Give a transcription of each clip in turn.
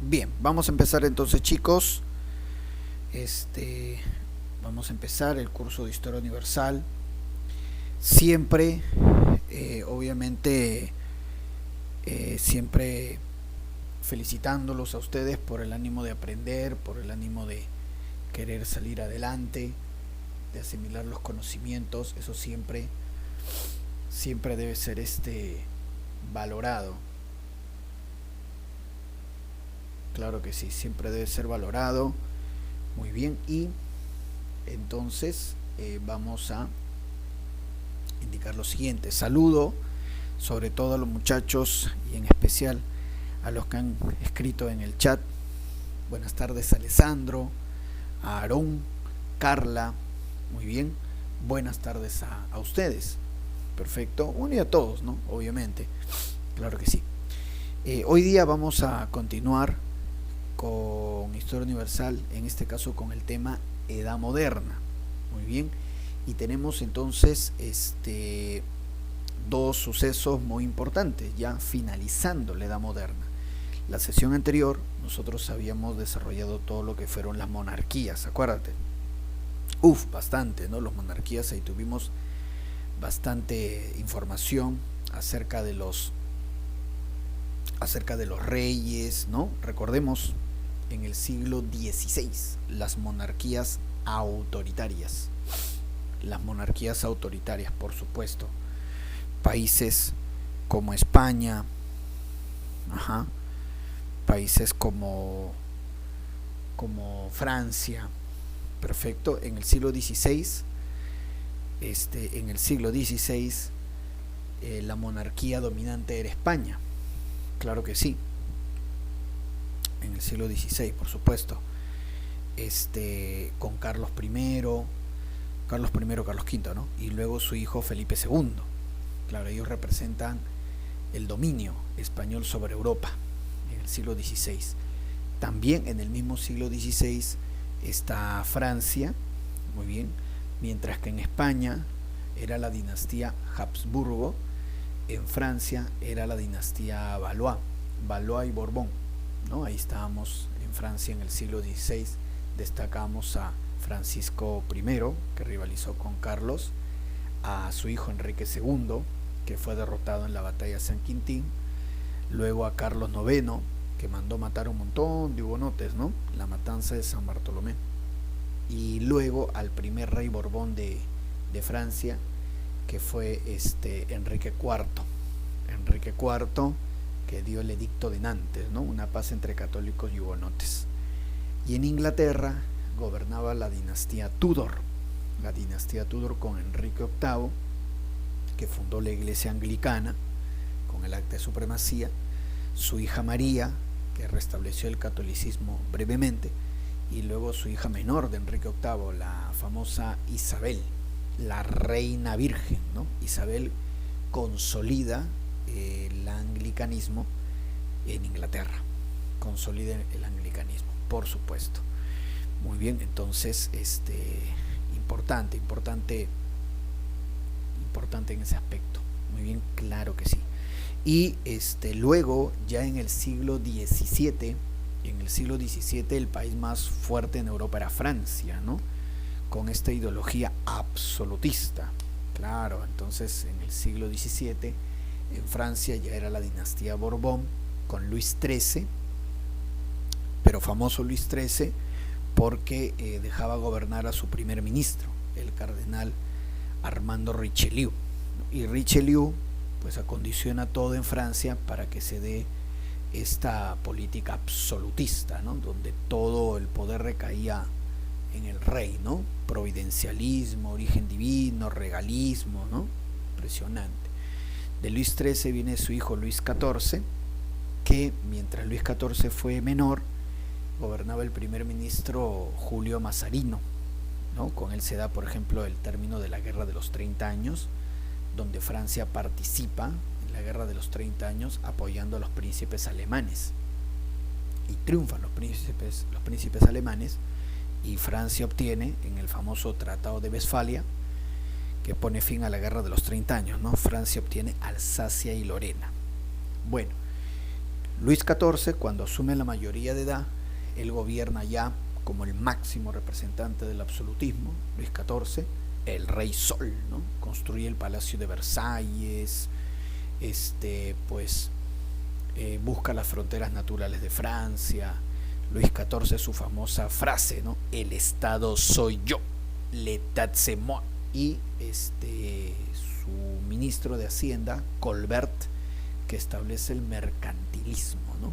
Bien, vamos a empezar entonces, chicos. Vamos a empezar el curso de Historia Universal. Siempre, obviamente, siempre felicitándolos a ustedes por el ánimo de aprender, por el ánimo de querer salir adelante, de asimilar los conocimientos. Eso siempre, siempre debe ser valorado. Claro que sí, siempre debe ser valorado. Muy bien, y entonces vamos a indicar lo siguiente. Saludo sobre todo a los muchachos y en especial a los que han escrito en el chat. Buenas tardes, Alessandro, a Aarón, Carla. Muy bien, buenas tardes a ustedes. Perfecto, bueno, y a todos, ¿no? Obviamente, claro que sí. Hoy día vamos a continuar con Historia Universal, en este caso con el tema Edad Moderna. Muy bien, y tenemos entonces dos sucesos muy importantes, ya finalizando la Edad Moderna. La sesión anterior nosotros habíamos desarrollado todo lo que fueron las monarquías, acuérdate. Bastante, ¿no? Las monarquías, ahí tuvimos bastante información acerca de los reyes, ¿no? Recordemos, en el siglo XVI, las monarquías autoritarias. Las monarquías autoritarias, por supuesto. Países como España, países como Francia. Perfecto, en el siglo XVI, la monarquía dominante era España. Claro que sí. En el siglo XVI, por supuesto. Con Carlos I, Carlos V, ¿no? Y luego su hijo Felipe II. Claro, ellos representan el dominio español sobre Europa en el siglo XVI. También en el mismo siglo XVI está Francia, muy bien, mientras que en España era la dinastía Habsburgo, en Francia era la dinastía Valois y Borbón, ¿no? Ahí estábamos en Francia en el siglo XVI, destacamos a Francisco I, que rivalizó con Carlos, a su hijo Enrique II, que fue derrotado en la batalla de San Quintín, luego a Carlos IX, que mandó matar un montón de hugonotes, ¿no? La matanza de San Bartolomé, y luego al primer rey Borbón de Francia, que fue Enrique IV, que dio el edicto de Nantes, ¿no? Una paz entre católicos y hugonotes. Y en Inglaterra gobernaba la dinastía Tudor con Enrique VIII, que fundó la iglesia anglicana con el acta de supremacía, su hija María, que restableció el catolicismo brevemente, y luego su hija menor de Enrique VIII, la famosa Isabel, la reina virgen, ¿no? Isabel consolida el anglicanismo en Inglaterra, consolida el anglicanismo, por supuesto. Muy bien, entonces importante en ese aspecto. Muy bien, claro que sí. Y luego ya en el siglo XVII, el país más fuerte en Europa era Francia, ¿no? Con esta ideología absolutista. Claro, entonces en el siglo XVII en Francia ya era la dinastía Borbón con Luis XIII, pero famoso Luis XIII porque dejaba gobernar a su primer ministro, el cardenal Armando Richelieu, y Richelieu pues acondiciona todo en Francia para que se dé esta política absolutista, ¿no? Donde todo el poder recaía en el rey, ¿no? Providencialismo, origen divino, regalismo, ¿no? Impresionante. De Luis XIII viene su hijo Luis XIV, que mientras Luis XIV fue menor, gobernaba el primer ministro Julio Mazarino, ¿no? Con él se da, por ejemplo, el término de la Guerra de los 30 años, donde Francia participa en la Guerra de los 30 años apoyando a los príncipes alemanes. Y triunfan los príncipes alemanes, y Francia obtiene en el famoso Tratado de Westfalia, que pone fin a la Guerra de los 30 años, ¿no? Francia obtiene Alsacia y Lorena. Bueno, Luis XIV, cuando asume la mayoría de edad, él gobierna ya como el máximo representante del absolutismo. Luis XIV, el rey Sol, ¿no? Construye el Palacio de Versalles, busca las fronteras naturales de Francia. Luis XIV, su famosa frase, ¿no? El Estado soy yo, l'état c'est moi. Y su ministro de Hacienda, Colbert, que establece el mercantilismo, ¿no?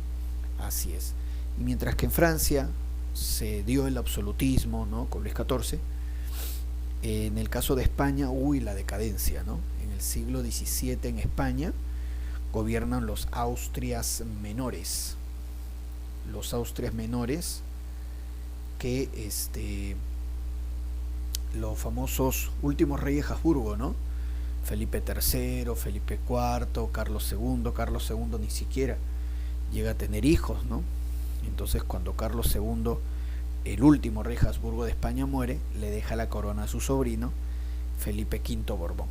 Así es. Y mientras que en Francia se dio el absolutismo, ¿no? Con Luis XIV, en el caso de España, la decadencia, ¿no? En el siglo XVII en España gobiernan los Austrias menores. Los Austrias menores, que los famosos últimos reyes Habsburgo, ¿no? Felipe III, Felipe IV, Carlos II. Carlos II ni siquiera llega a tener hijos, ¿no? Entonces, cuando Carlos II, el último rey Habsburgo de España, muere, le deja la corona a su sobrino, Felipe V Borbón.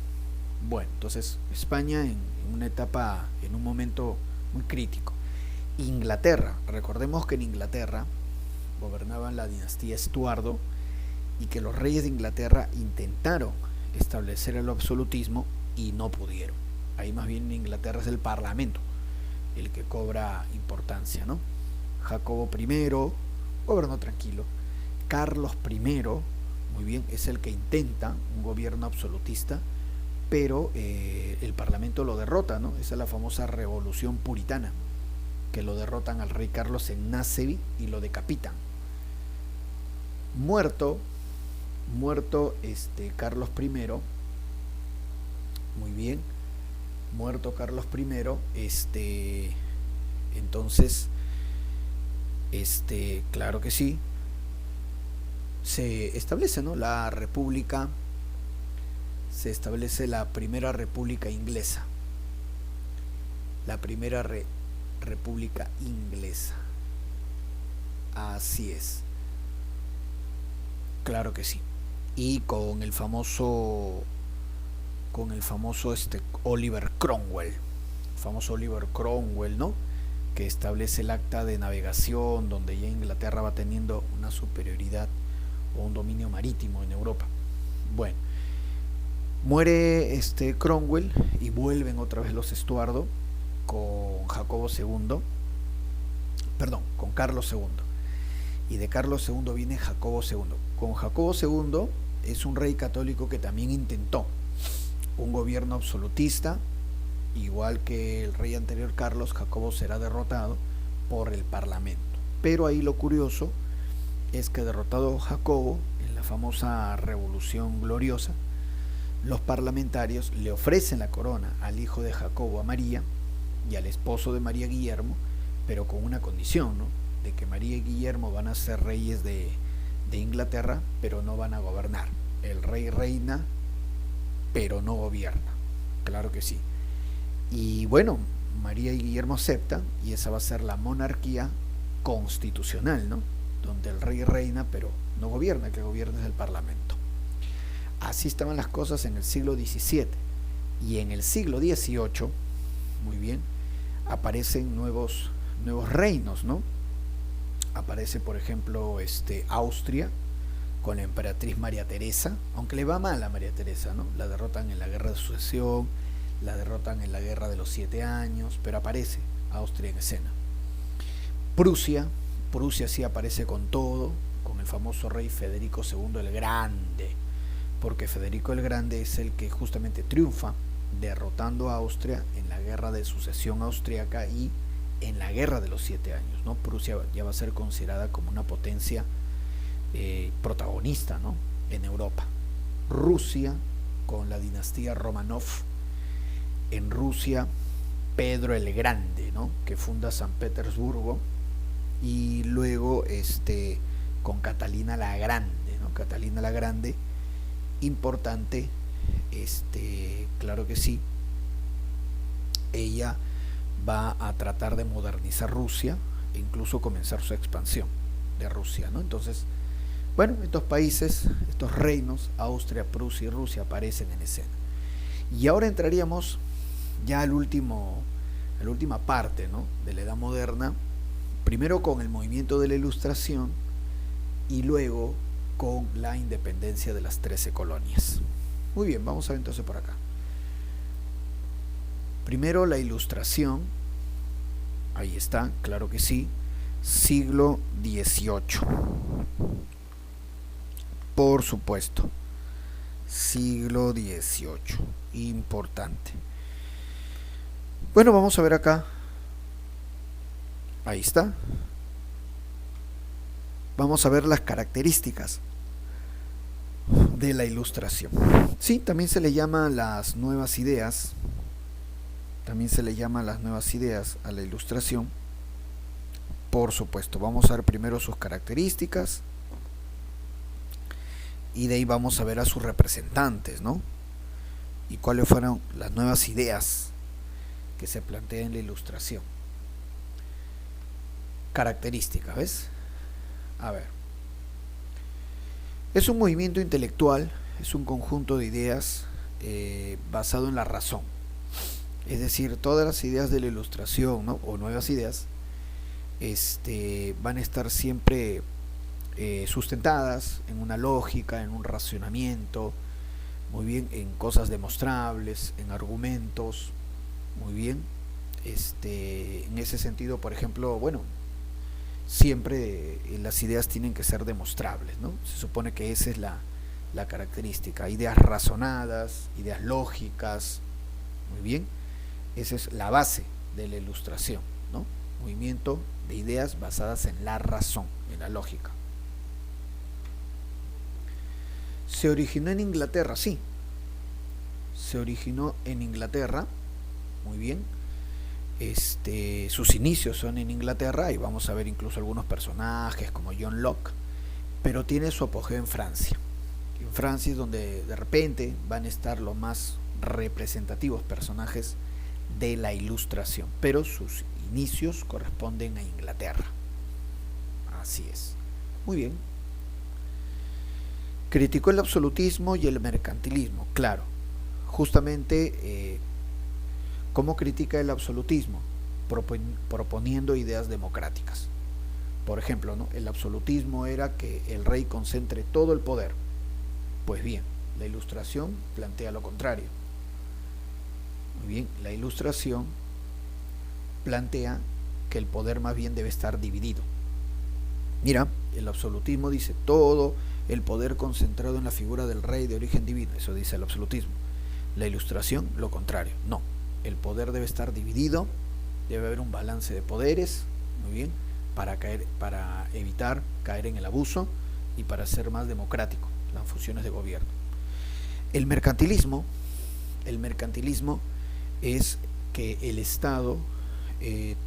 Bueno, entonces España en una etapa, en un momento muy crítico. Inglaterra, recordemos que en Inglaterra gobernaban la dinastía Estuardo y que los reyes de Inglaterra intentaron establecer el absolutismo y no pudieron. Ahí más bien en Inglaterra es el parlamento el que cobra importancia, ¿no? Jacobo I gobernó tranquilo. Carlos I, muy bien, es el que intenta un gobierno absolutista, pero el parlamento lo derrota, ¿no? Esa es la famosa revolución puritana, que lo derrotan al rey Carlos en Naseby y lo decapitan. Muerto Carlos I, muy bien, muerto Carlos I, entonces, claro que sí, se establece, ¿no? La república, se establece la primera república inglesa, la primera república inglesa, así es, claro que sí, y con el famoso Oliver Cromwell, ¿no? Que establece el acta de navegación, donde ya Inglaterra va teniendo una superioridad o un dominio marítimo en Europa. Bueno, muere Cromwell y vuelven otra vez los Estuardo con con Carlos II. Y de Carlos II viene Jacobo II. Con Jacobo II es un rey católico que también intentó un gobierno absolutista, igual que el rey anterior Carlos. Jacobo será derrotado por el parlamento. Pero ahí lo curioso es que, derrotado Jacobo en la famosa Revolución Gloriosa, los parlamentarios le ofrecen la corona al hijo de Jacobo, a María, y al esposo de María, Guillermo, pero con una condición, ¿no? De que María y Guillermo van a ser reyes de Inglaterra, pero no van a gobernar. El rey reina, pero no gobierna. Claro que sí. Y bueno, María y Guillermo aceptan, y esa va a ser la monarquía constitucional, ¿no? Donde el rey reina, pero no gobierna, que gobierna es el parlamento. Así estaban las cosas en el siglo XVII. Y en el siglo XVIII, muy bien, aparecen nuevos reinos, ¿no? Aparece, por ejemplo, Austria, con la emperatriz María Teresa, aunque le va mal a María Teresa, ¿no? La derrotan en la guerra de sucesión, la derrotan en la guerra de los 7 años, pero aparece Austria en escena. Prusia sí aparece con todo, con el famoso rey Federico II el Grande, porque Federico el Grande es el que justamente triunfa derrotando a Austria en la guerra de sucesión austriaca y en la guerra de los 7 años, ¿no? Prusia ya va a ser considerada como una potencia protagonista, ¿no? En Europa. Rusia, con la dinastía Romanov. En Rusia, Pedro el Grande, ¿no? Que funda San Petersburgo, y luego con Catalina la Grande, ¿no? Catalina la Grande, importante, claro que sí, ella va a tratar de modernizar Rusia e incluso comenzar su expansión de Rusia, ¿no? Entonces, bueno, estos países, estos reinos, Austria, Prusia y Rusia, aparecen en escena. Y ahora entraríamos ya al último a la última parte, ¿no?, de la Edad Moderna, primero con el movimiento de la Ilustración y luego con la independencia de las 13 colonias. Muy bien, vamos a ver entonces por acá. Primero la Ilustración, ahí está, claro que sí, siglo XVIII. Por supuesto, siglo XVIII, importante. Bueno, vamos a ver acá. Ahí está. Vamos a ver las características de la Ilustración. Sí, también se le llama las nuevas ideas. También se le llama las nuevas ideas a la Ilustración. Por supuesto, vamos a ver primero sus características y de ahí vamos a ver a sus representantes, ¿no? Y cuáles fueron las nuevas ideas que se plantean en la Ilustración. Características, ¿ves? A ver. Es un movimiento intelectual, es un conjunto de ideas basado en la razón. Es decir, todas las ideas de la Ilustración, ¿no?, o nuevas ideas, van a estar siempre sustentadas en una lógica, en un racionamiento, muy bien, en cosas demostrables, en argumentos, muy bien. En ese sentido, por ejemplo, bueno, siempre las ideas tienen que ser demostrables, ¿no? Se supone que esa es la característica, ideas razonadas, ideas lógicas, muy bien. Esa es la base de la Ilustración, ¿no? Movimiento de ideas basadas en la razón, en la lógica. Se originó en Inglaterra, sí. Se originó en Inglaterra, muy bien. Sus inicios son en Inglaterra y vamos a ver incluso algunos personajes como John Locke, pero tiene su apogeo en Francia. En Francia es donde de repente van a estar los más representativos personajes de la Ilustración, pero sus inicios corresponden a Inglaterra. Así es. Muy bien. Criticó el absolutismo y el mercantilismo, claro. Justamente, ¿cómo critica el absolutismo? Proponiendo ideas democráticas. Por ejemplo, ¿no?, el absolutismo era que el rey concentre todo el poder. Pues bien, la Ilustración plantea lo contrario. Muy bien, la Ilustración plantea que el poder más bien debe estar dividido. Mira, el absolutismo dice todo el poder concentrado en la figura del rey de origen divino, eso dice el absolutismo. La Ilustración, lo contrario, no, el poder debe estar dividido, debe haber un balance de poderes, muy bien, para evitar caer en el abuso y para ser más democrático las funciones de gobierno. El mercantilismo es que el Estado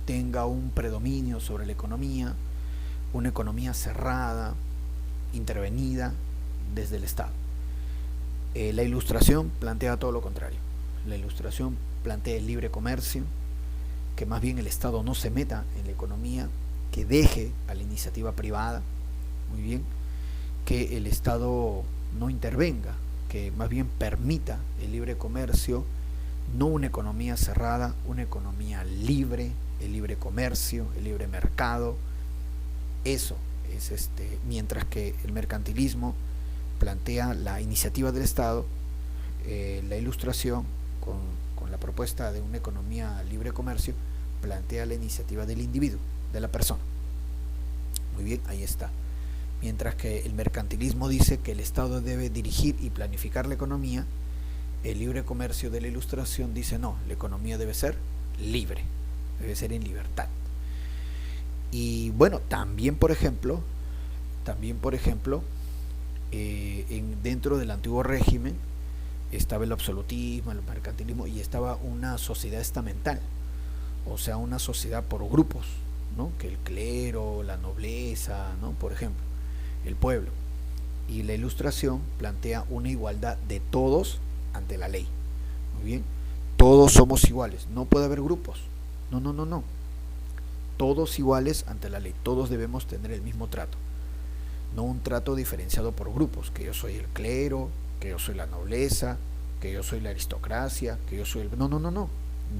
tenga un predominio sobre la economía, una economía cerrada, intervenida desde el Estado. La Ilustración plantea todo lo contrario. La Ilustración plantea el libre comercio, que más bien el Estado no se meta en la economía, que deje a la iniciativa privada, muy bien, que el Estado no intervenga, que más bien permita el libre comercio, no una economía cerrada, una economía libre, el libre comercio, el libre mercado. Eso es mientras que el mercantilismo plantea la iniciativa del Estado, la Ilustración con la propuesta de una economía libre comercio plantea la iniciativa del individuo, de la persona. Muy bien, ahí está. Mientras que el mercantilismo dice que el Estado debe dirigir y planificar la economía, el libre comercio de la Ilustración dice no, la economía debe ser libre, debe ser en libertad. Y bueno, también por ejemplo, dentro del antiguo régimen estaba el absolutismo, el mercantilismo, y estaba una sociedad estamental, o sea, una sociedad por grupos, ¿no?, que el clero, la nobleza, ¿no?, por ejemplo, el pueblo. Y la Ilustración plantea una igualdad de todos ante la ley. Muy bien, todos somos iguales, no puede haber grupos, no, todos iguales ante la ley, todos debemos tener el mismo trato, no un trato diferenciado por grupos, que yo soy el clero, que yo soy la nobleza, que yo soy la aristocracia, que yo soy el... No,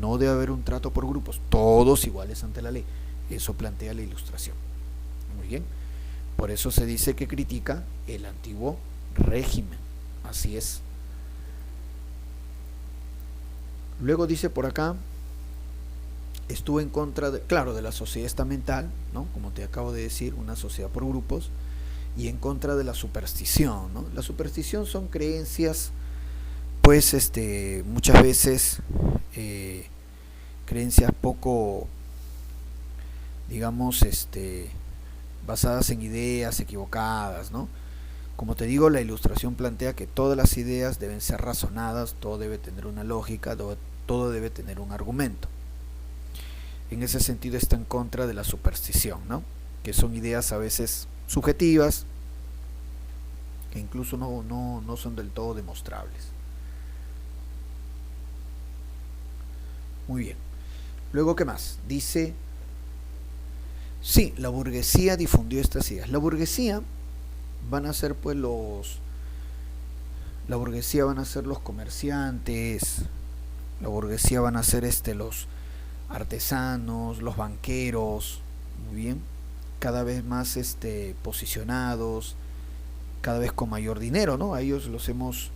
no debe haber un trato por grupos, todos iguales ante la ley. Eso plantea la Ilustración. Muy bien. Por eso se dice que critica el antiguo régimen. Así es. Luego dice por acá, estuvo en contra de, claro, de la sociedad estamental, ¿no? Como te acabo de decir, una sociedad por grupos, y en contra de la superstición, ¿no? La superstición son creencias, pues, muchas veces creencias poco, digamos, basadas en ideas equivocadas, ¿no? Como te digo, la Ilustración plantea que todas las ideas deben ser razonadas, todo debe tener una lógica, todo debe tener un argumento. En ese sentido está en contra de la superstición, ¿no? Que son ideas a veces subjetivas, que incluso no son del todo demostrables. Muy bien. Luego, ¿qué más? Dice, sí, la burguesía difundió estas ideas. La burguesía van a ser pues la burguesía van a ser los comerciantes, la burguesía van a ser los artesanos, los banqueros, muy bien, cada vez más posicionados, cada vez con mayor dinero, ¿no? A ellos los hemos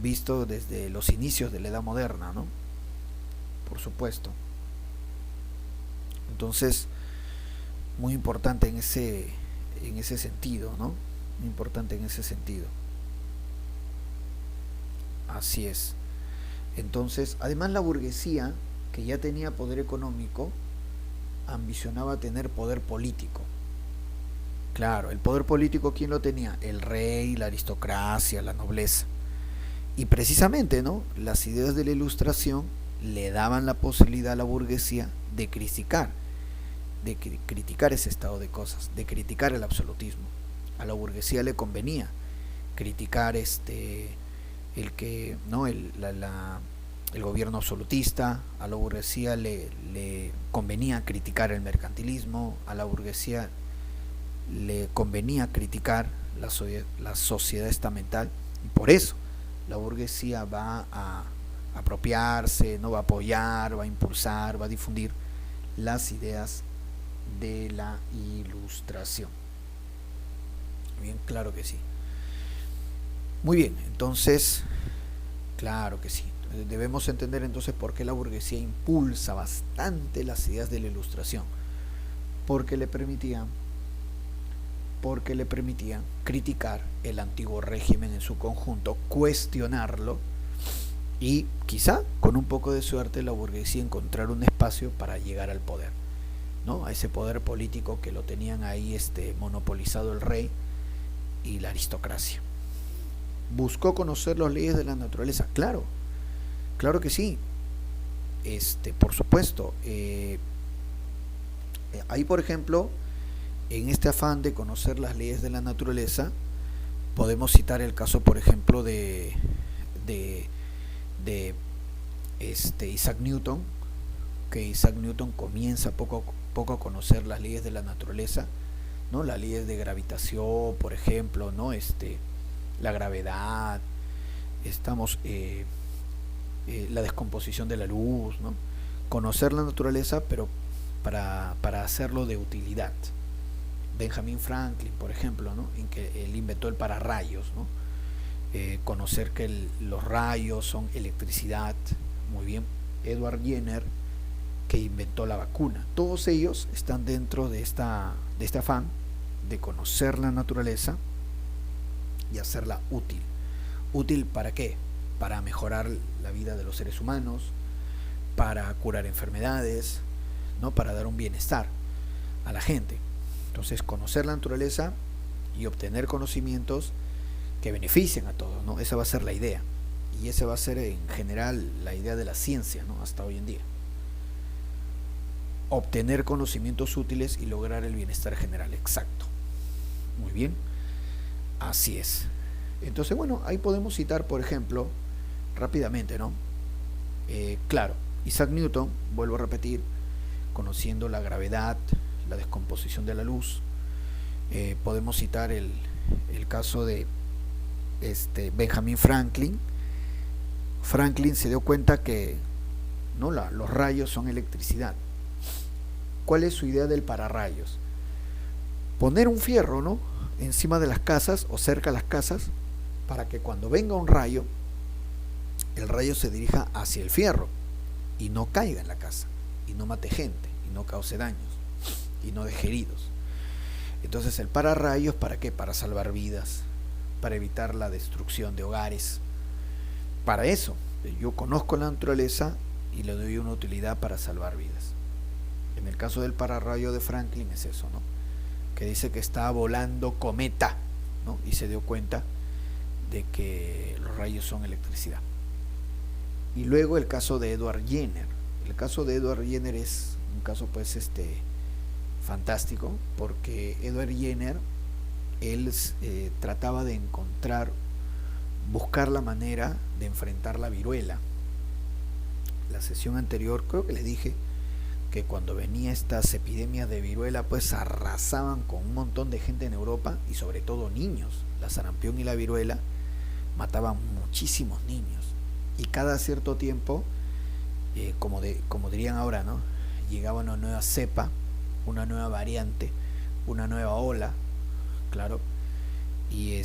visto desde los inicios de la Edad Moderna, ¿no? Por supuesto. Entonces, muy importante en ese sentido, ¿no? Muy importante en ese sentido. Así es. Entonces, además la burguesía, que ya tenía poder económico, ambicionaba tener poder político. Claro, el poder político, ¿quién lo tenía? El rey, la aristocracia, la nobleza. Y precisamente, ¿no? Las ideas de la Ilustración le daban la posibilidad a la burguesía de criticar ese estado de cosas, de criticar el absolutismo. A la burguesía le convenía criticar el gobierno absolutista, a la burguesía le convenía criticar el mercantilismo, a la burguesía le convenía criticar la sociedad estamental, y por eso la burguesía va a apropiarse, no va a apoyar, va a impulsar, va a difundir las ideas de la Ilustración. Bien, claro que sí. Muy bien, entonces, claro que sí. Debemos entender entonces por qué la burguesía impulsa bastante las ideas de la Ilustración. Porque le permitían criticar el antiguo régimen en su conjunto, cuestionarlo, y quizá con un poco de suerte la burguesía encontrar un espacio para llegar al poder, ¿no? A ese poder político que lo tenían ahí monopolizado el rey y la aristocracia. ¿Buscó conocer las leyes de la naturaleza? Claro que sí. Por supuesto. Ahí, por ejemplo, en este afán de conocer las leyes de la naturaleza, podemos citar el caso, por ejemplo, de Isaac Newton, que Isaac Newton comienza poco a conocer las leyes de la naturaleza, ¿no? Las leyes de gravitación, por ejemplo, ¿no? La gravedad, la descomposición de la luz, ¿no? Conocer la naturaleza, pero para hacerlo de utilidad. Benjamin Franklin, por ejemplo, ¿no? En que él inventó el pararrayos, ¿no? Conocer que los rayos son electricidad, muy bien. Edward Jenner, que inventó la vacuna. Todos ellos están dentro de este afán de conocer la naturaleza y hacerla útil. ¿Útil para qué? Para mejorar la vida de los seres humanos, para curar enfermedades, ¿no? Para dar un bienestar a la gente. Entonces, conocer la naturaleza y obtener conocimientos que beneficien a todos, ¿no? Esa va a ser la idea. Y esa va a ser en general la idea de la ciencia, ¿no? Hasta hoy en día. Obtener conocimientos útiles y lograr el bienestar general. Exacto. Muy bien. Así es. Entonces, bueno, ahí podemos citar, por ejemplo, rápidamente, ¿no? Claro, Isaac Newton, vuelvo a repetir, conociendo la gravedad, la descomposición de la luz. Podemos citar el caso de Benjamin Franklin. Franklin se dio cuenta que ¿no? Los rayos son electricidad. ¿Cuál es su idea del pararrayos? Poner un fierro, ¿no?, encima de las casas o cerca de las casas, para que cuando venga un rayo, el rayo se dirija hacia el fierro y no caiga en la casa, y no mate gente, y no cause daños, y no deje heridos. Entonces el pararrayos, ¿para qué? Para salvar vidas, para evitar la destrucción de hogares. Para eso, yo conozco la naturaleza y le doy una utilidad para salvar vidas. En el caso del pararrayo de Franklin es eso, ¿no?, que dice que estaba volando cometa, ¿no?, y se dio cuenta de que los rayos son electricidad. Y luego el caso de Edward Jenner. El caso de Edward Jenner es un caso pues fantástico, porque Edward Jenner, él trataba de buscar la manera de enfrentar la viruela. La sesión anterior creo que les dije que cuando venía estas epidemias de viruela, pues arrasaban con un montón de gente en Europa, y sobre todo niños. La sarampión y la viruela mataban muchísimos niños, y cada cierto tiempo, como dirían ahora, ¿no?, llegaba una nueva cepa, una nueva variante, una nueva ola, claro, y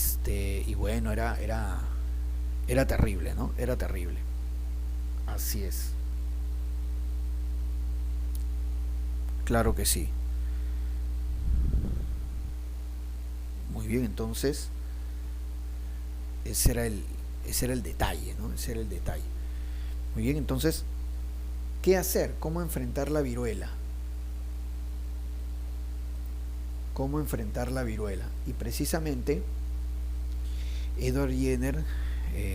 bueno, era terrible, ¿no? Era terrible. Así es. Claro que sí. Muy bien, entonces ese era el detalle, ¿no? Ese era el detalle. Muy bien, entonces, ¿qué hacer? ¿Cómo enfrentar la viruela? ¿Cómo enfrentar la viruela? Y precisamente Edward Jenner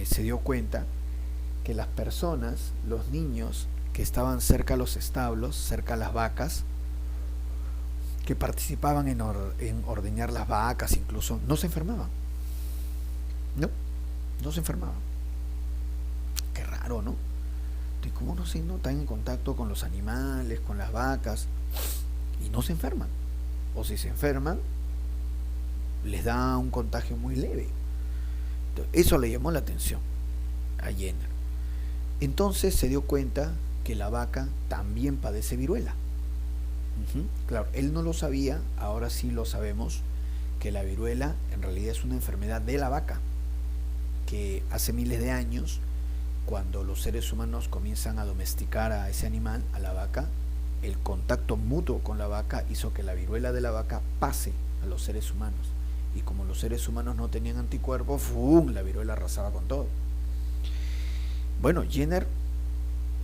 se dio cuenta que las personas, los niños que estaban cerca a los establos, cerca a las vacas, que participaban en ordeñar las vacas, incluso, no se enfermaban. No se enfermaban. Qué raro, ¿no? ¿Y cómo no están en contacto con los animales, con las vacas, y no se enferman? O si se enferman, les da un contagio muy leve. Entonces, eso le llamó la atención a Jenner. Entonces se dio cuenta que la vaca también padece viruela. Claro, él no lo sabía, ahora sí lo sabemos, que la viruela en realidad es una enfermedad de la vaca, que hace miles de años, cuando los seres humanos comienzan a domesticar a ese animal, a la vaca, el contacto mutuo con la vaca hizo que la viruela de la vaca pase a los seres humanos, y como los seres humanos no tenían anticuerpos, ¡fum!, la viruela arrasaba con todo. Bueno, Jenner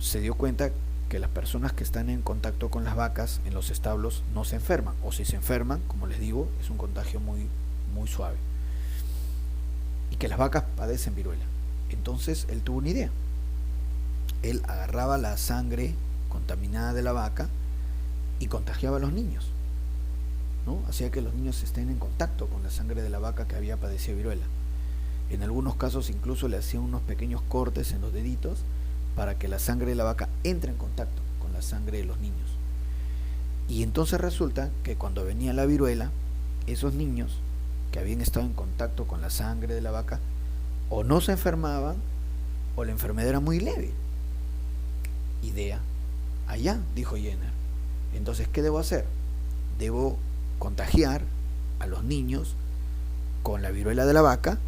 se dio cuenta que las personas que están en contacto con las vacas en los establos no se enferman, o si se enferman, como les digo, es un contagio muy, muy suave, y que las vacas padecen viruela. Entonces él tuvo una idea. Él agarraba la sangre contaminada de la vaca y contagiaba a los niños, ¿no? Hacía que los niños estén en contacto con la sangre de la vaca que había padecido viruela. En algunos casos incluso le hacían unos pequeños cortes en los deditos para que la sangre de la vaca entre en contacto con la sangre de los niños. Y entonces resulta que cuando venía la viruela, esos niños que habían estado en contacto con la sangre de la vaca o no se enfermaban, o la enfermedad era muy leve. Idea allá, dijo Jenner. Entonces, ¿qué debo hacer? Debo contagiar a los niños con la viruela de la vaca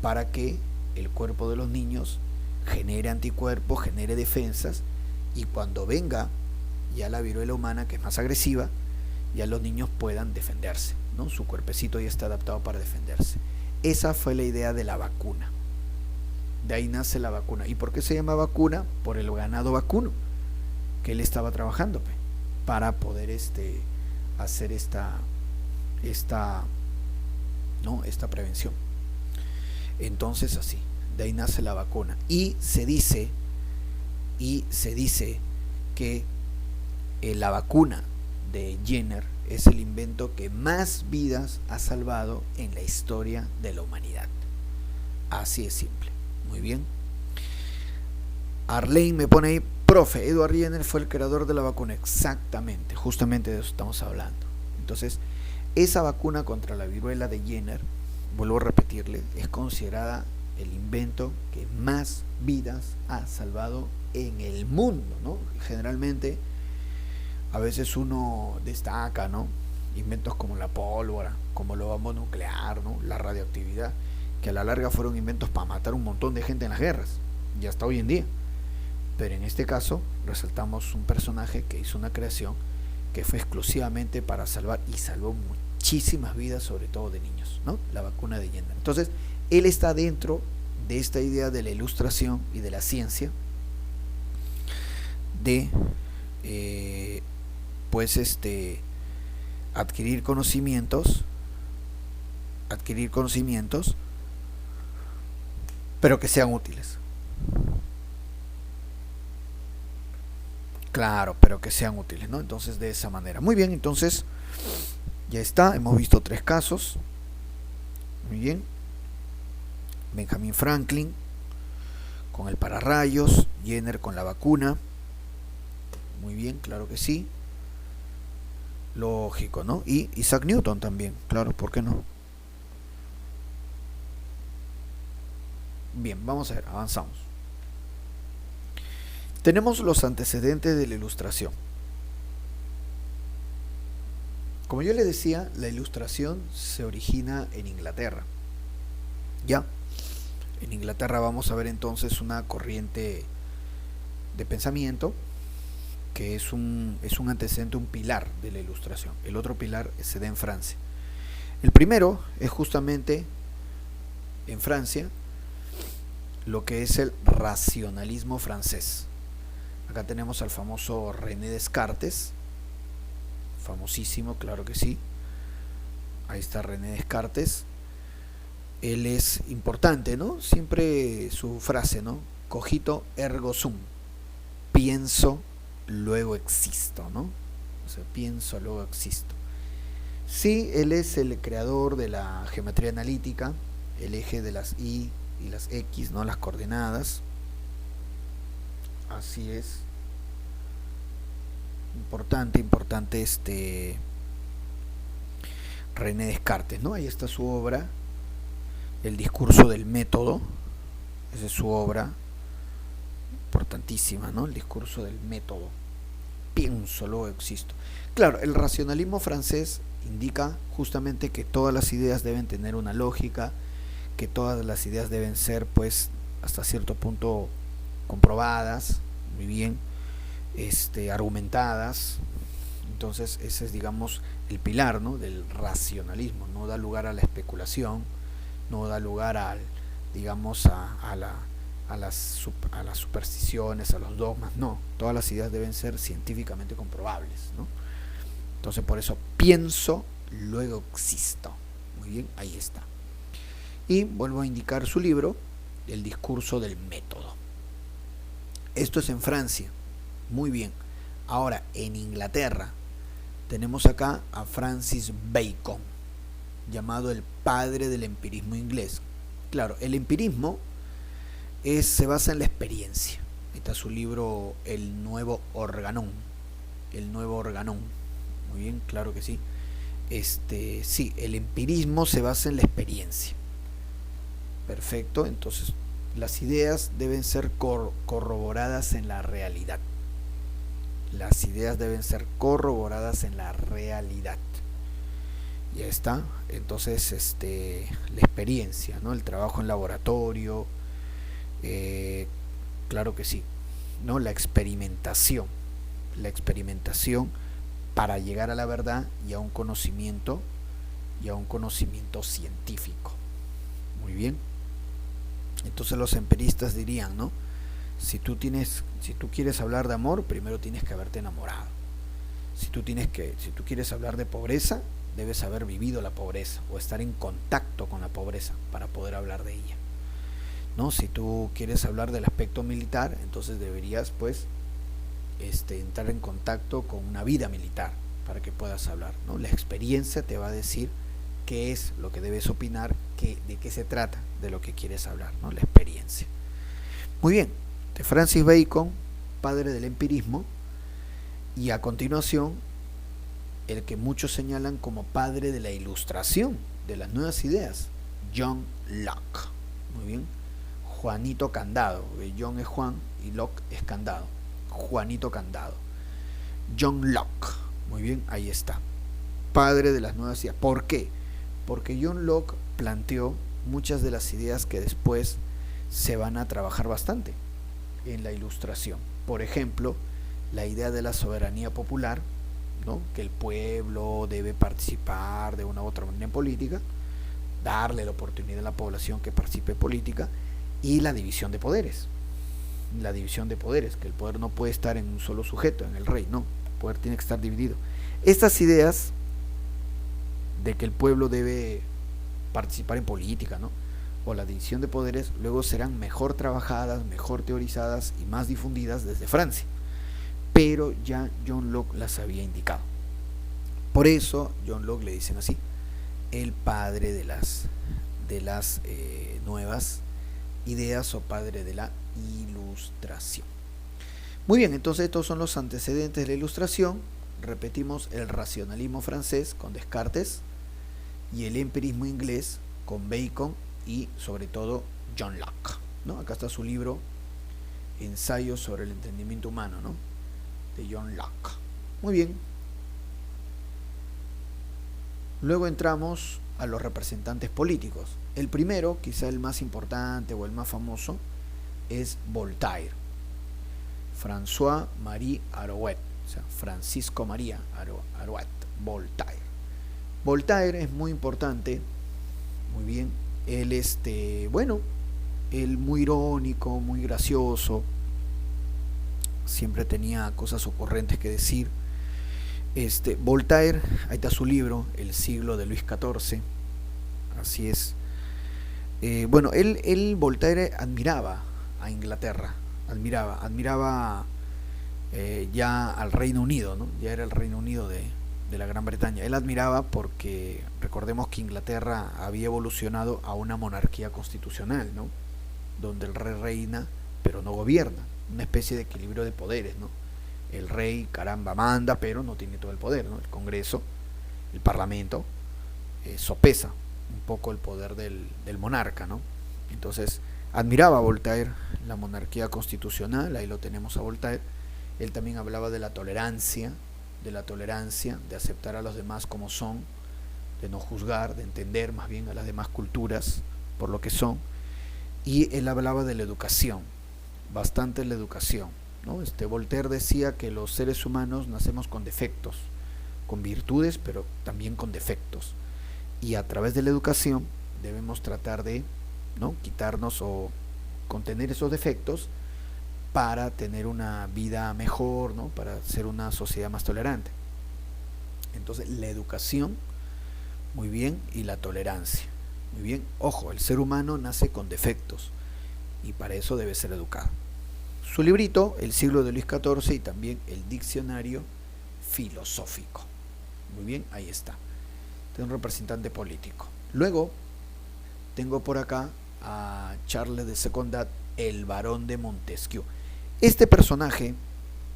para que el cuerpo de los niños genere anticuerpos, genere defensas, y cuando venga ya la viruela humana, que es más agresiva, ya los niños puedan defenderse, ¿no? Su cuerpecito ya está adaptado para defenderse. Esa fue la idea de la vacuna. De ahí nace la vacuna. ¿Y por qué se llama vacuna? Por el ganado vacuno que él estaba trabajando para poder hacer esta prevención. Entonces así, de ahí nace la vacuna. Y se dice que la vacuna de Jenner es el invento que más vidas ha salvado en la historia de la humanidad. Así es simple. Muy bien. Arlene me pone ahí, profe, Edward Jenner fue el creador de la vacuna. Exactamente, justamente de eso estamos hablando. Entonces, esa vacuna contra la viruela de Jenner, vuelvo a repetirle, es considerada el invento que más vidas ha salvado en el mundo, ¿no? Generalmente, a veces uno destaca, ¿no? Inventos como la pólvora, como la bomba nuclear, ¿no? La radioactividad, que a la larga fueron inventos para matar un montón de gente en las guerras, y hasta hoy en día. Pero en este caso, resaltamos un personaje que hizo una creación que fue exclusivamente para salvar, y salvó muchísimas vidas, sobre todo de niños, ¿no? La vacuna de Jenner. Entonces, él está dentro de esta idea de la ilustración y de la ciencia, de adquirir conocimientos, pero que sean útiles. Claro, pero que sean útiles, ¿no? Entonces, de esa manera. Muy bien, entonces, ya está. Hemos visto 3 casos. Muy bien. Benjamin Franklin con el pararrayos, Jenner con la vacuna. Muy bien, claro que sí. Lógico, ¿no? Y Isaac Newton también, claro, ¿por qué no? Bien, vamos a ver, avanzamos. Tenemos los antecedentes de la ilustración. Como yo les decía, la ilustración se origina en Inglaterra. Ya, en Inglaterra vamos a ver entonces una corriente de pensamiento que es un antecedente, un pilar de la ilustración. El otro pilar se da en Francia. El primero es justamente en Francia lo que es el racionalismo francés. Acá tenemos al famoso René Descartes, famosísimo, claro que sí. Ahí está René Descartes. Él es importante, ¿no? Siempre su frase, ¿no? Cogito ergo sum. Pienso, luego existo, ¿no? O sea, pienso, luego existo. Sí, él es el creador de la geometría analítica, el eje de las Y y las X, ¿no? Las coordenadas. Así es. Importante René Descartes, ¿no? Ahí está su obra, El discurso del método. Esa es su obra, importantísima, ¿no? El discurso del método. Pienso, luego existo. Claro, el racionalismo francés indica justamente que todas las ideas deben tener una lógica, que todas las ideas deben ser, pues, hasta cierto punto comprobadas, muy bien, argumentadas. Entonces ese es, digamos, el pilar, ¿no? Del racionalismo. No da lugar a la especulación, no da lugar al, digamos, a las supersticiones, a los dogmas. No, todas las ideas deben ser científicamente comprobables, ¿no? Entonces, por eso pienso, luego existo. Muy bien, ahí está. Y vuelvo a indicar su libro, El discurso del método. Esto es en Francia. Muy bien. Ahora, en Inglaterra, tenemos acá a Francis Bacon, llamado el padre del empirismo inglés. Claro, el empirismo se basa en la experiencia. Ahí está su libro, El Nuevo Organón. El Nuevo Organón. Muy bien, claro que sí. Sí, el empirismo se basa en la experiencia. Perfecto, entonces las ideas deben ser corroboradas en la realidad. Las ideas deben ser corroboradas en la realidad. Ya está. Entonces, la experiencia, ¿no? El trabajo en laboratorio, claro que sí, ¿no? La experimentación para llegar a la verdad y a un conocimiento científico. Muy bien. Entonces los empiristas dirían, ¿no? Si tú quieres hablar de amor, primero tienes que haberte enamorado. Si tú quieres hablar de pobreza, debes haber vivido la pobreza o estar en contacto con la pobreza para poder hablar de ella, ¿no? Si tú quieres hablar del aspecto militar, entonces deberías, pues, entrar en contacto con una vida militar para que puedas hablar, ¿no? La experiencia te va a decir qué es lo que debes opinar, de qué se trata, de lo que quieres hablar, ¿no? La experiencia. Muy bien, de Francis Bacon, padre del empirismo, y a continuación el que muchos señalan como padre de la ilustración, de las nuevas ideas, John Locke. Muy bien, Juanito Candado. John es Juan y Locke es Candado. Juanito Candado. John Locke. Muy bien, ahí está. Padre de las nuevas ideas. ¿Por qué? Porque John Locke planteó muchas de las ideas que después se van a trabajar bastante en la Ilustración. Por ejemplo, la idea de la soberanía popular, ¿no? Que el pueblo debe participar de una u otra manera en política, darle la oportunidad a la población que participe en política, y la división de poderes. La división de poderes, que el poder no puede estar en un solo sujeto, en el rey, no, el poder tiene que estar dividido. Estas ideas de que el pueblo debe participar en política, ¿no? O la división de poderes, luego serán mejor trabajadas, mejor teorizadas y más difundidas desde Francia. Pero ya John Locke las había indicado. Por eso John Locke le dicen así, el padre de las nuevas ideas o padre de la Ilustración. Muy bien, entonces estos son los antecedentes de la Ilustración. Repetimos: el racionalismo francés con Descartes y el empirismo inglés con Bacon y sobre todo John Locke, ¿no? Acá está su libro Ensayos sobre el entendimiento humano, ¿no? De John Locke. Muy bien. Luego entramos a los representantes políticos. El primero, quizá el más importante o el más famoso, es Voltaire. François-Marie Arouet, o sea, Francisco María Arouet, Voltaire. Voltaire es muy importante, muy bien. Él, él muy irónico, muy gracioso, siempre tenía cosas ocurrentes que decir. Voltaire, ahí está su libro, El siglo de Luis XIV, así es. Voltaire admiraba a Inglaterra, admiraba ya al Reino Unido, ¿no? Ya era el Reino Unido de la Gran Bretaña. Él admiraba porque recordemos que Inglaterra había evolucionado a una monarquía constitucional, ¿no? Donde el rey reina pero no gobierna, una especie de equilibrio de poderes, ¿no? El rey, caramba, manda, pero no tiene todo el poder, ¿no? El Congreso, el Parlamento, sopesa un poco el poder del monarca, ¿no? Entonces, admiraba a Voltaire la monarquía constitucional, ahí lo tenemos a Voltaire. Él también hablaba de la tolerancia, de aceptar a los demás como son, de no juzgar, de entender más bien a las demás culturas por lo que son. Y él hablaba de la educación, bastante la educación, ¿no? Voltaire decía que los seres humanos nacemos con defectos, con virtudes, pero también con defectos. Y a través de la educación debemos tratar de, ¿no?, quitarnos o contener esos defectos para tener una vida mejor, ¿no?, para ser una sociedad más tolerante. Entonces, la educación, muy bien, y la tolerancia. Muy bien, ojo, el ser humano nace con defectos y para eso debe ser educado. Su librito, El siglo de Luis XIV, y también el diccionario filosófico. Muy bien, ahí está. De un representante político. Luego tengo por acá a Charles de Secondat, el barón de Montesquieu. Este personaje,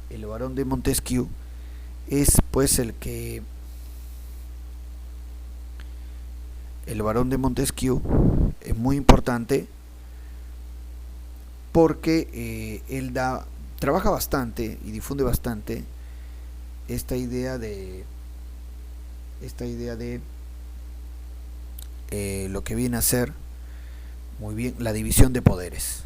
el barón de Montesquieu, es pues el barón de Montesquieu es muy importante porque él trabaja bastante y difunde bastante esta idea de lo que viene a ser, muy bien, la división de poderes.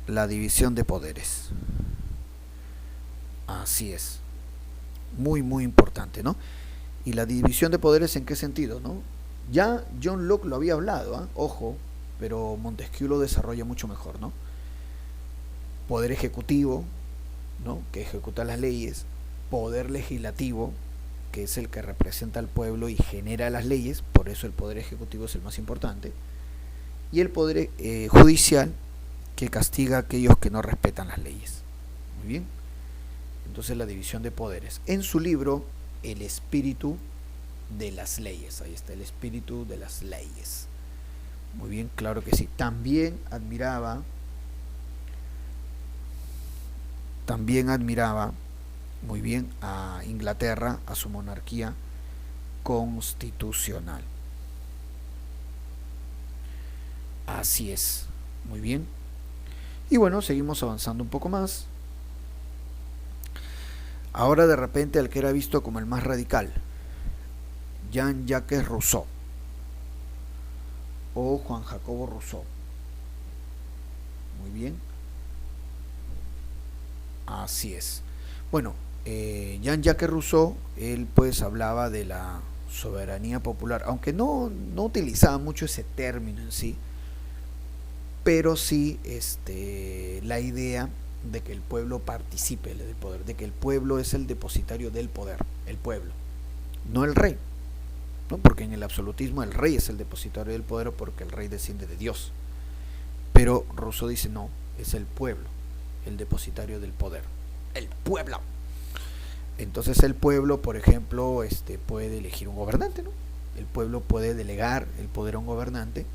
La división de poderes. Así es. Muy, muy importante, ¿no? Y la división de poderes, ¿en qué sentido, no? Ya John Locke lo había hablado, ¿eh? Ojo, pero Montesquieu lo desarrolla mucho mejor, ¿no? Poder ejecutivo, ¿no?, que ejecuta las leyes. Poder legislativo, que es el que representa al pueblo y genera las leyes, por eso el poder ejecutivo es el más importante. Y el poder judicial, que castiga a aquellos que no respetan las leyes. Muy bien. Entonces, la división de poderes. En su libro, El espíritu de las leyes. Ahí está, el espíritu de las leyes. Muy bien, claro que sí. También admiraba muy bien a Inglaterra, a su monarquía constitucional. Así es. Muy bien. Y bueno, seguimos avanzando un poco más. Ahora de repente el que era visto como el más radical, Jean-Jacques Rousseau o Juan Jacobo Rousseau. Muy bien. Así es. Bueno, Jean-Jacques Rousseau, él pues hablaba de la soberanía popular, aunque no utilizaba mucho ese término en sí, pero sí la idea de que el pueblo participe del poder, de que el pueblo es el depositario del poder, el pueblo, no el rey, ¿no? Porque en el absolutismo el rey es el depositario del poder porque el rey desciende de Dios, pero Rousseau dice no, es el pueblo el depositario del poder, el pueblo. Entonces el pueblo, por ejemplo, puede elegir un gobernante, ¿no? El pueblo puede delegar el poder a un gobernante,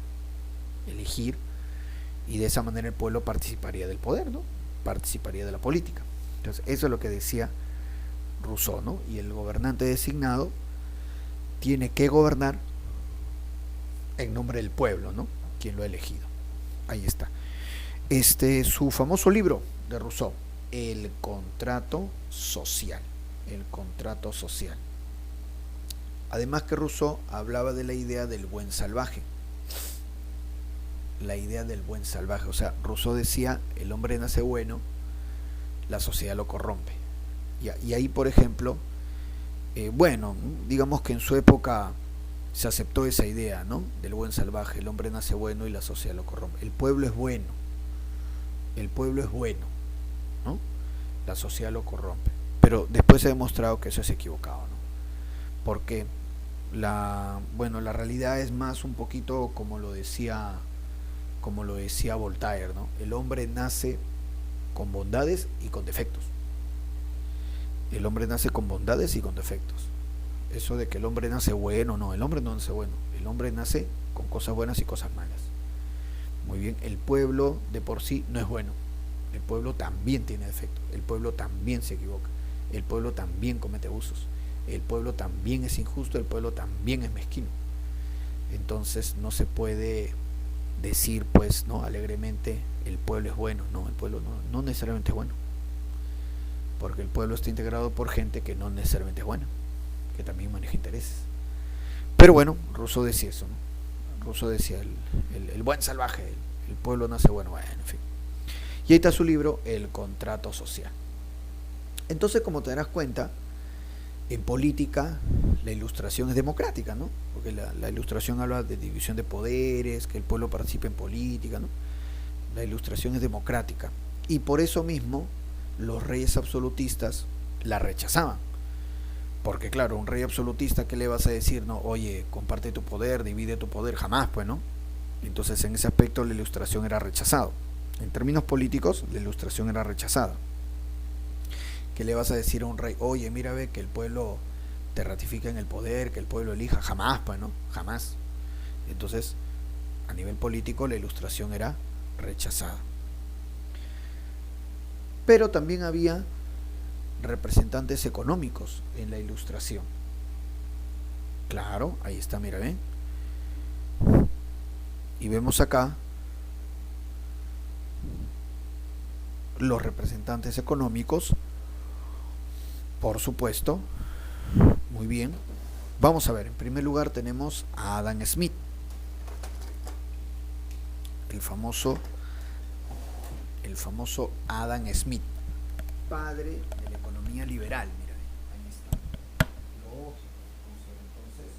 elegir, y de esa manera el pueblo participaría del poder, ¿no? Participaría de la política. Entonces eso es lo que decía Rousseau, ¿no? Y el gobernante designado tiene que gobernar en nombre del pueblo, ¿no? Quien lo ha elegido. Ahí está. Su famoso libro de Rousseau, El contrato social. El contrato social. Además que Rousseau hablaba de la idea del buen salvaje. La idea del buen salvaje. O sea, Rousseau decía, el hombre nace bueno, la sociedad lo corrompe. Y ahí, por ejemplo, bueno, digamos que en su época se aceptó esa idea, ¿no? Del buen salvaje, el hombre nace bueno y la sociedad lo corrompe. El pueblo es bueno, ¿no? La sociedad lo corrompe. Pero después se ha demostrado que eso es equivocado, ¿no? Porque la realidad es más un poquito como lo decía Voltaire, ¿no? El hombre nace con bondades y con defectos. El hombre nace con bondades y con defectos. Eso de que el hombre nace bueno, no, el hombre no nace bueno. El hombre nace con cosas buenas y cosas malas. Muy bien, el pueblo de por sí no es bueno. El pueblo también tiene defectos. El pueblo también se equivoca. El pueblo también comete abusos. El pueblo también es injusto. El pueblo también es mezquino. Entonces no se puede decir, pues, no, alegremente, el pueblo es bueno. No, el pueblo no necesariamente es bueno. Porque el pueblo está integrado por gente que no necesariamente es buena, que también maneja intereses. Pero bueno, Rousseau decía eso, ¿no? Rousseau decía el buen salvaje, el pueblo nace bueno, bueno, en fin. Y ahí está su libro, El contrato social. Entonces, como te darás cuenta, en política la ilustración es democrática, ¿no? Porque la ilustración habla de división de poderes, que el pueblo participe en política, ¿no? La ilustración es democrática. Y por eso mismo los reyes absolutistas la rechazaban. Porque claro, un rey absolutista, ¿qué le vas a decir? No, oye, comparte tu poder, divide tu poder, jamás, pues, ¿no? Entonces en ese aspecto la ilustración era rechazada. En términos políticos, la ilustración era rechazada. ¿Qué le vas a decir a un rey? Oye, mira, ve que el pueblo te ratifica en el poder, que el pueblo elija, jamás, pues, ¿no? Jamás. Entonces, a nivel político la ilustración era rechazada. Pero también había representantes económicos en la ilustración. Claro, ahí está, mira, ven. Y vemos acá los representantes económicos, por supuesto. Muy bien. Vamos a ver, en primer lugar tenemos a Adam Smith, el famoso Adam Smith, padre de la economía liberal. Mira, ahí está. Lógico. Entonces,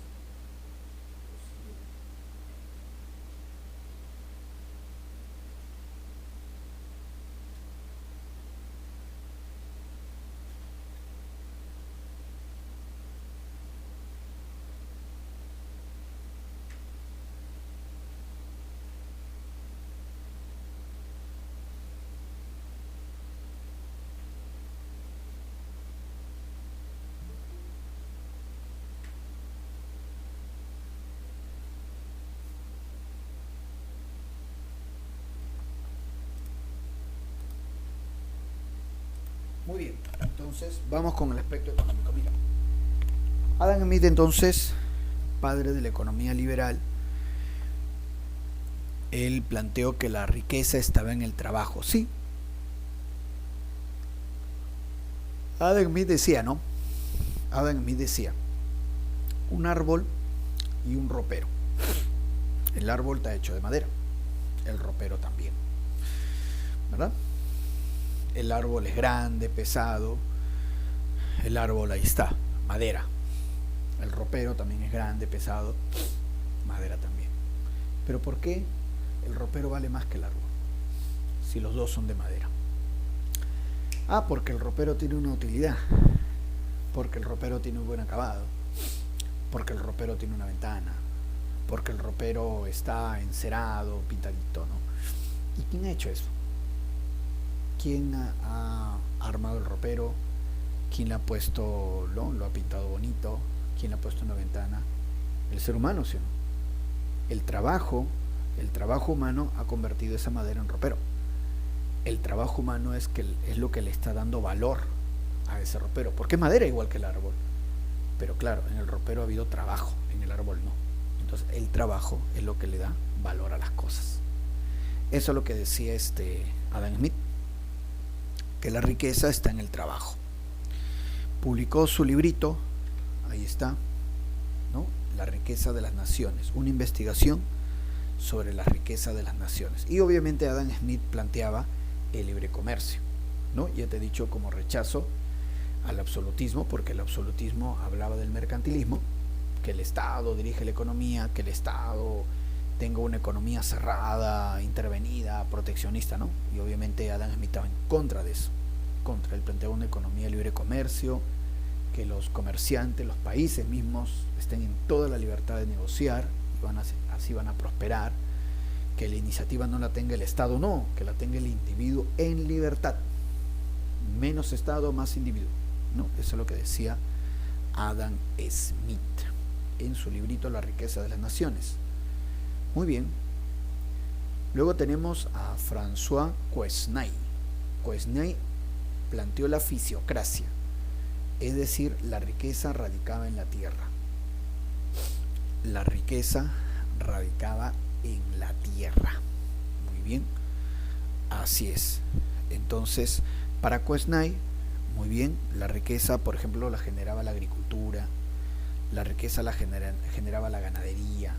muy bien, entonces vamos con el aspecto económico. Mira, Adam Smith, entonces, padre de la economía liberal, él planteó que la riqueza estaba en el trabajo. Sí, Adam Smith decía, ¿no? Adam Smith decía, un árbol y un ropero. El árbol está hecho de madera, el ropero también, ¿verdad? El árbol es grande, pesado, el árbol ahí está, madera. El ropero también es grande, pesado, madera también. Pero ¿por qué el ropero vale más que el árbol? Si los dos son de madera. Ah, porque el ropero tiene una utilidad, porque el ropero tiene un buen acabado, porque el ropero tiene una ventana, porque el ropero está encerado, pintadito, ¿no? ¿Y quién ha hecho eso? ¿Quién ha armado el ropero? ¿Quién le ha puesto, lo ha pintado bonito? ¿Quién le ha puesto una ventana? El ser humano, ¿sí o no? El trabajo humano ha convertido esa madera en ropero. El trabajo humano es lo que le está dando valor a ese ropero, porque es madera igual que el árbol, pero claro, en el ropero ha habido trabajo, en el árbol no. Entonces el trabajo es lo que le da valor a las cosas. Eso es lo que decía Adam Smith, que la riqueza está en el trabajo. Publicó su librito, ahí está, ¿no? La riqueza de las naciones, una investigación sobre la riqueza de las naciones. Y obviamente Adam Smith planteaba el libre comercio, ¿no? Ya te he dicho, como rechazo al absolutismo, porque el absolutismo hablaba del mercantilismo, que el Estado dirige la economía, que el Estado tenga una economía cerrada, intervenida, proteccionista, ¿no? Y obviamente Adam Smith estaba en contra de eso, él planteaba una economía de libre comercio, que los comerciantes, los países mismos estén en toda la libertad de negociar, y así van a prosperar, que la iniciativa no la tenga el Estado, no, que la tenga el individuo en libertad, menos Estado, más individuo, ¿no? Eso es lo que decía Adam Smith en su librito La riqueza de las naciones. Muy bien. Luego tenemos a François Quesnay. Quesnay planteó la fisiocracia, es decir, la riqueza radicaba en la tierra. La riqueza radicaba en la tierra. Muy bien, así es. Entonces, para Quesnay, muy bien, la riqueza, por ejemplo, la generaba la agricultura, la riqueza la generaba la ganadería,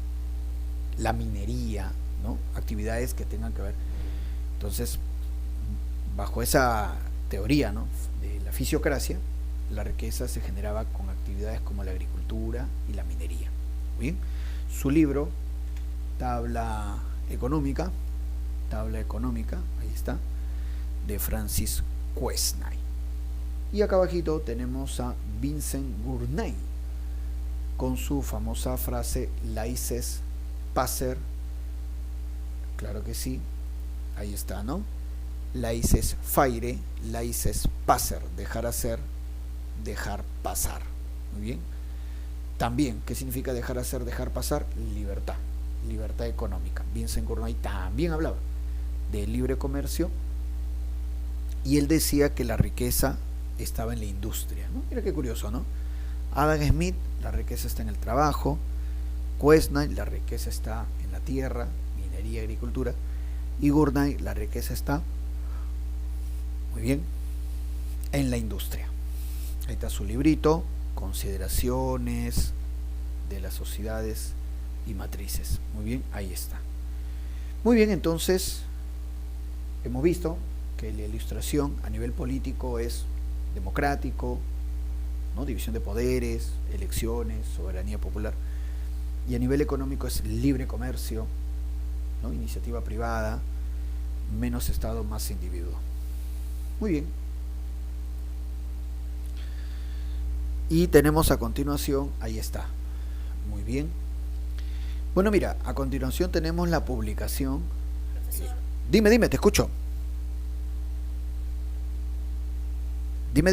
la minería, ¿no? Actividades que tengan que ver. Entonces, bajo esa teoría, ¿no?, de la fisiocracia, la riqueza se generaba con actividades como la agricultura y la minería. Bien, su libro Tabla económica, ahí está, de Francis Quesnay. Y acá abajito tenemos a Vincent Gurney con su famosa frase laissez passer. Claro que sí, ahí está, ¿no? Laissez faire, laissez passer, dejar hacer, dejar pasar. Muy bien. También, ¿qué significa dejar hacer, dejar pasar? Libertad, libertad económica. Vincent Gurney también hablaba del libre comercio y él decía que la riqueza estaba en la industria, ¿no? Mira qué curioso, ¿no? Adam Smith, la riqueza está en el trabajo. Quesnay, la riqueza está en la tierra, minería, agricultura. Y Gurney, la riqueza está, muy bien, en la industria. Ahí está su librito, Consideraciones de las sociedades y matrices. Muy bien, ahí está. Muy bien, entonces hemos visto que la ilustración a nivel político es democrático, ¿no? División de poderes, elecciones, soberanía popular. Y a nivel económico es libre comercio, ¿no? Iniciativa privada, menos Estado, más individuo. Muy bien. Y tenemos a continuación, ahí está, muy bien. Bueno, mira, a continuación tenemos la publicación. Dime, te escucho. Dime.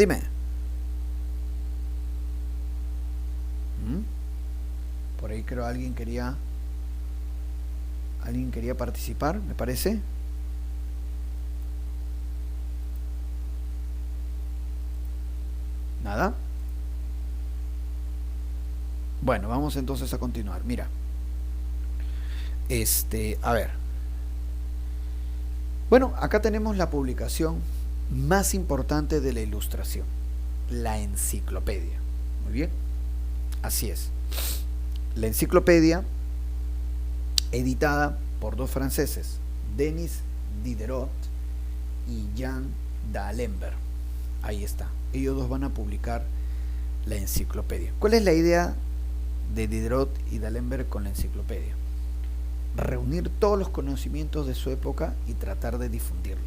Por ahí creo alguien quería participar, me parece. Nada. Bueno, vamos entonces a continuar. Mira, a ver, Bueno, acá tenemos la publicación más importante de la Ilustración, la enciclopedia. Muy bien, así es. La enciclopedia, editada por dos franceses, Denis Diderot y Jean d'Alembert. Ahí está. Ellos dos van a publicar la enciclopedia. ¿Cuál es la idea de Diderot y d'Alembert con la enciclopedia? Reunir todos los conocimientos de su época y tratar de difundirlo,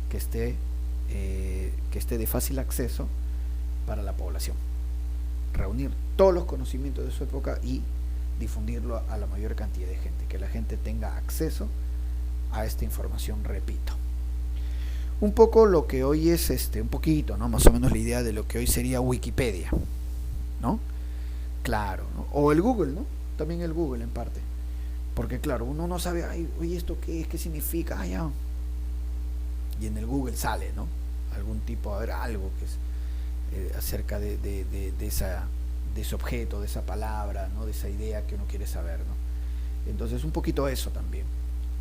que esté de fácil acceso para la población. Reunir todos los conocimientos de su época y difundirlo a la mayor cantidad de gente, que la gente tenga acceso a esta información, repito. Un poco lo que hoy es, un poquito, ¿no? Más o menos la idea de lo que hoy sería Wikipedia, ¿no? Claro, ¿no? O el Google, ¿no? También el Google en parte. Porque claro, uno no sabe, ay, oye, ¿esto qué es? ¿Qué significa? Ah, ya. Y en el Google sale, ¿no? Algún tipo, a ver, algo que es acerca de ese objeto, de esa palabra, ¿no? De esa idea que uno quiere saber, ¿no? Entonces, un poquito eso también.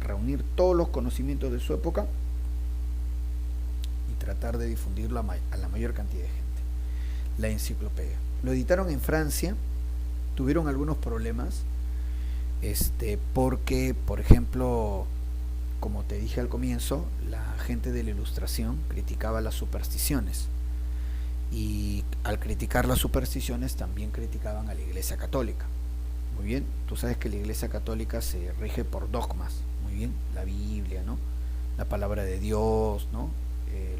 Reunir todos los conocimientos de su época y tratar de difundirlo a la mayor cantidad de gente. La enciclopedia. Lo editaron en Francia, tuvieron algunos problemas, porque, por ejemplo, como te dije al comienzo, la gente de la Ilustración criticaba las supersticiones, y al criticar las supersticiones también criticaban a la Iglesia Católica. Muy bien, tú sabes que la Iglesia Católica se rige por dogmas, muy bien, la Biblia, ¿no? La palabra de Dios, ¿no?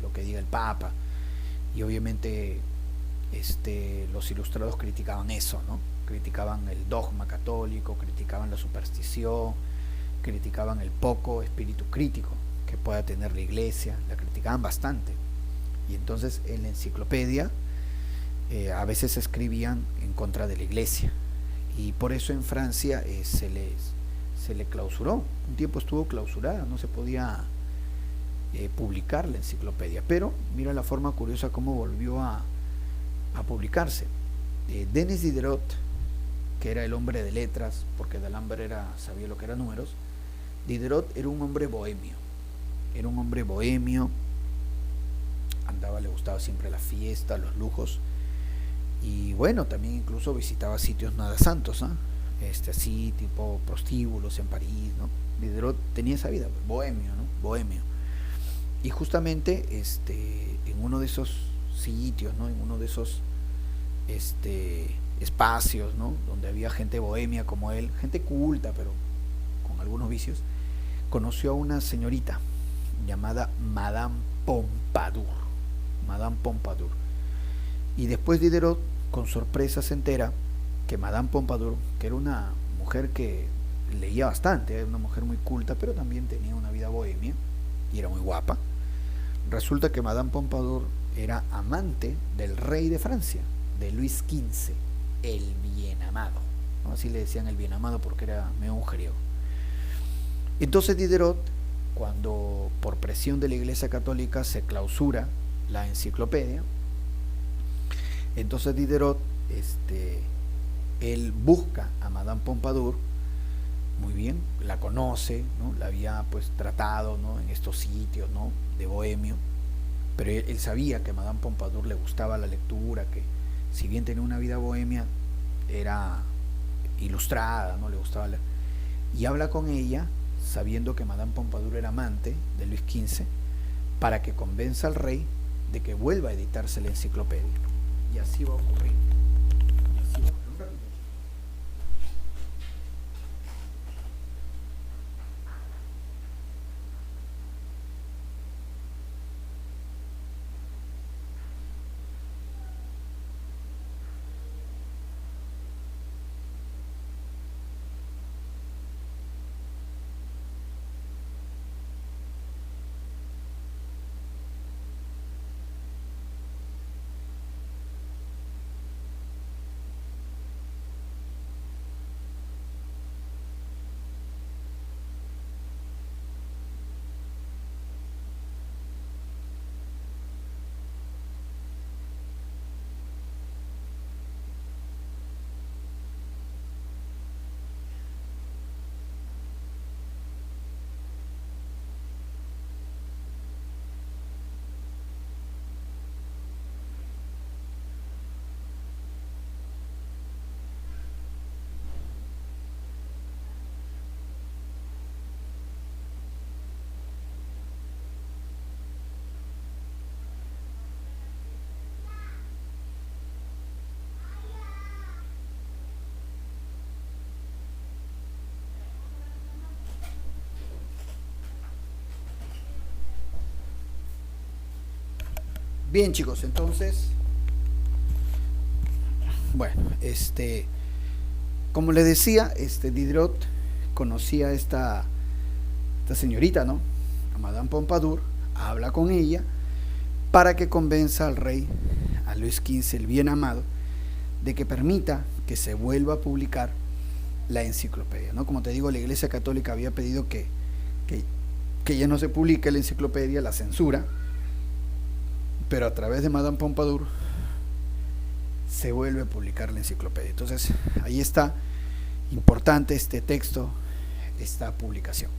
Lo que diga el Papa, y obviamente los ilustrados criticaban eso, ¿no? Criticaban el dogma católico, criticaban la superstición, criticaban el poco espíritu crítico que pueda tener la iglesia, la criticaban bastante. Y entonces en la enciclopedia a veces escribían en contra de la iglesia, y por eso en Francia se le clausuró, un tiempo estuvo clausurada, no se podía publicar la enciclopedia, pero mira la forma curiosa cómo volvió a publicarse. Denis Diderot, que era el hombre de letras, porque d'Alembert sabía lo que eran números. Diderot era un hombre bohemio, andaba, le gustaba siempre la fiesta, los lujos, y bueno, también incluso visitaba sitios nada santos, así tipo prostíbulos en París, ¿no? Diderot tenía esa vida, bohemio, ¿no? Bohemio. Y justamente en uno de esos sitios, ¿no? En uno de esos espacios, ¿no? Donde había gente bohemia como él, gente culta pero con algunos vicios, conoció a una señorita llamada Madame Pompadour. Madame Pompadour. Y después Diderot con sorpresa se entera que Madame Pompadour, que era una mujer que leía bastante, era una mujer muy culta, pero también tenía una vida bohemia y era muy guapa, resulta que Madame Pompadour era amante del rey de Francia, de Luis XV, el bien amado, ¿no? Así le decían el bien amado porque era medio mujeriego. Entonces Diderot, cuando por presión de la Iglesia Católica se clausura la enciclopedia, entonces Diderot él busca a Madame Pompadour, muy bien, la conoce, ¿no? La había pues tratado, ¿no? En estos sitios, ¿no? De bohemio, pero él sabía que a Madame Pompadour le gustaba la lectura, que si bien tenía una vida bohemia, era ilustrada, ¿no? Le gustaba leer, y habla con ella sabiendo que Madame Pompadour era amante de Luis XV, para que convenza al rey de que vuelva a editarse la enciclopedia. Y así va a ocurrir. Bien, chicos, entonces, bueno, como les decía, Diderot conocía a esta señorita, ¿no? A Madame Pompadour, habla con ella para que convenza al rey, a Luis XV, el bien amado, de que permita que se vuelva a publicar la enciclopedia, ¿no? Como te digo, la Iglesia Católica había pedido que, que ya no se publique la enciclopedia, la censura, pero a través de Madame Pompadour se vuelve a publicar la enciclopedia. Entonces, ahí está, importante este texto, esta publicación.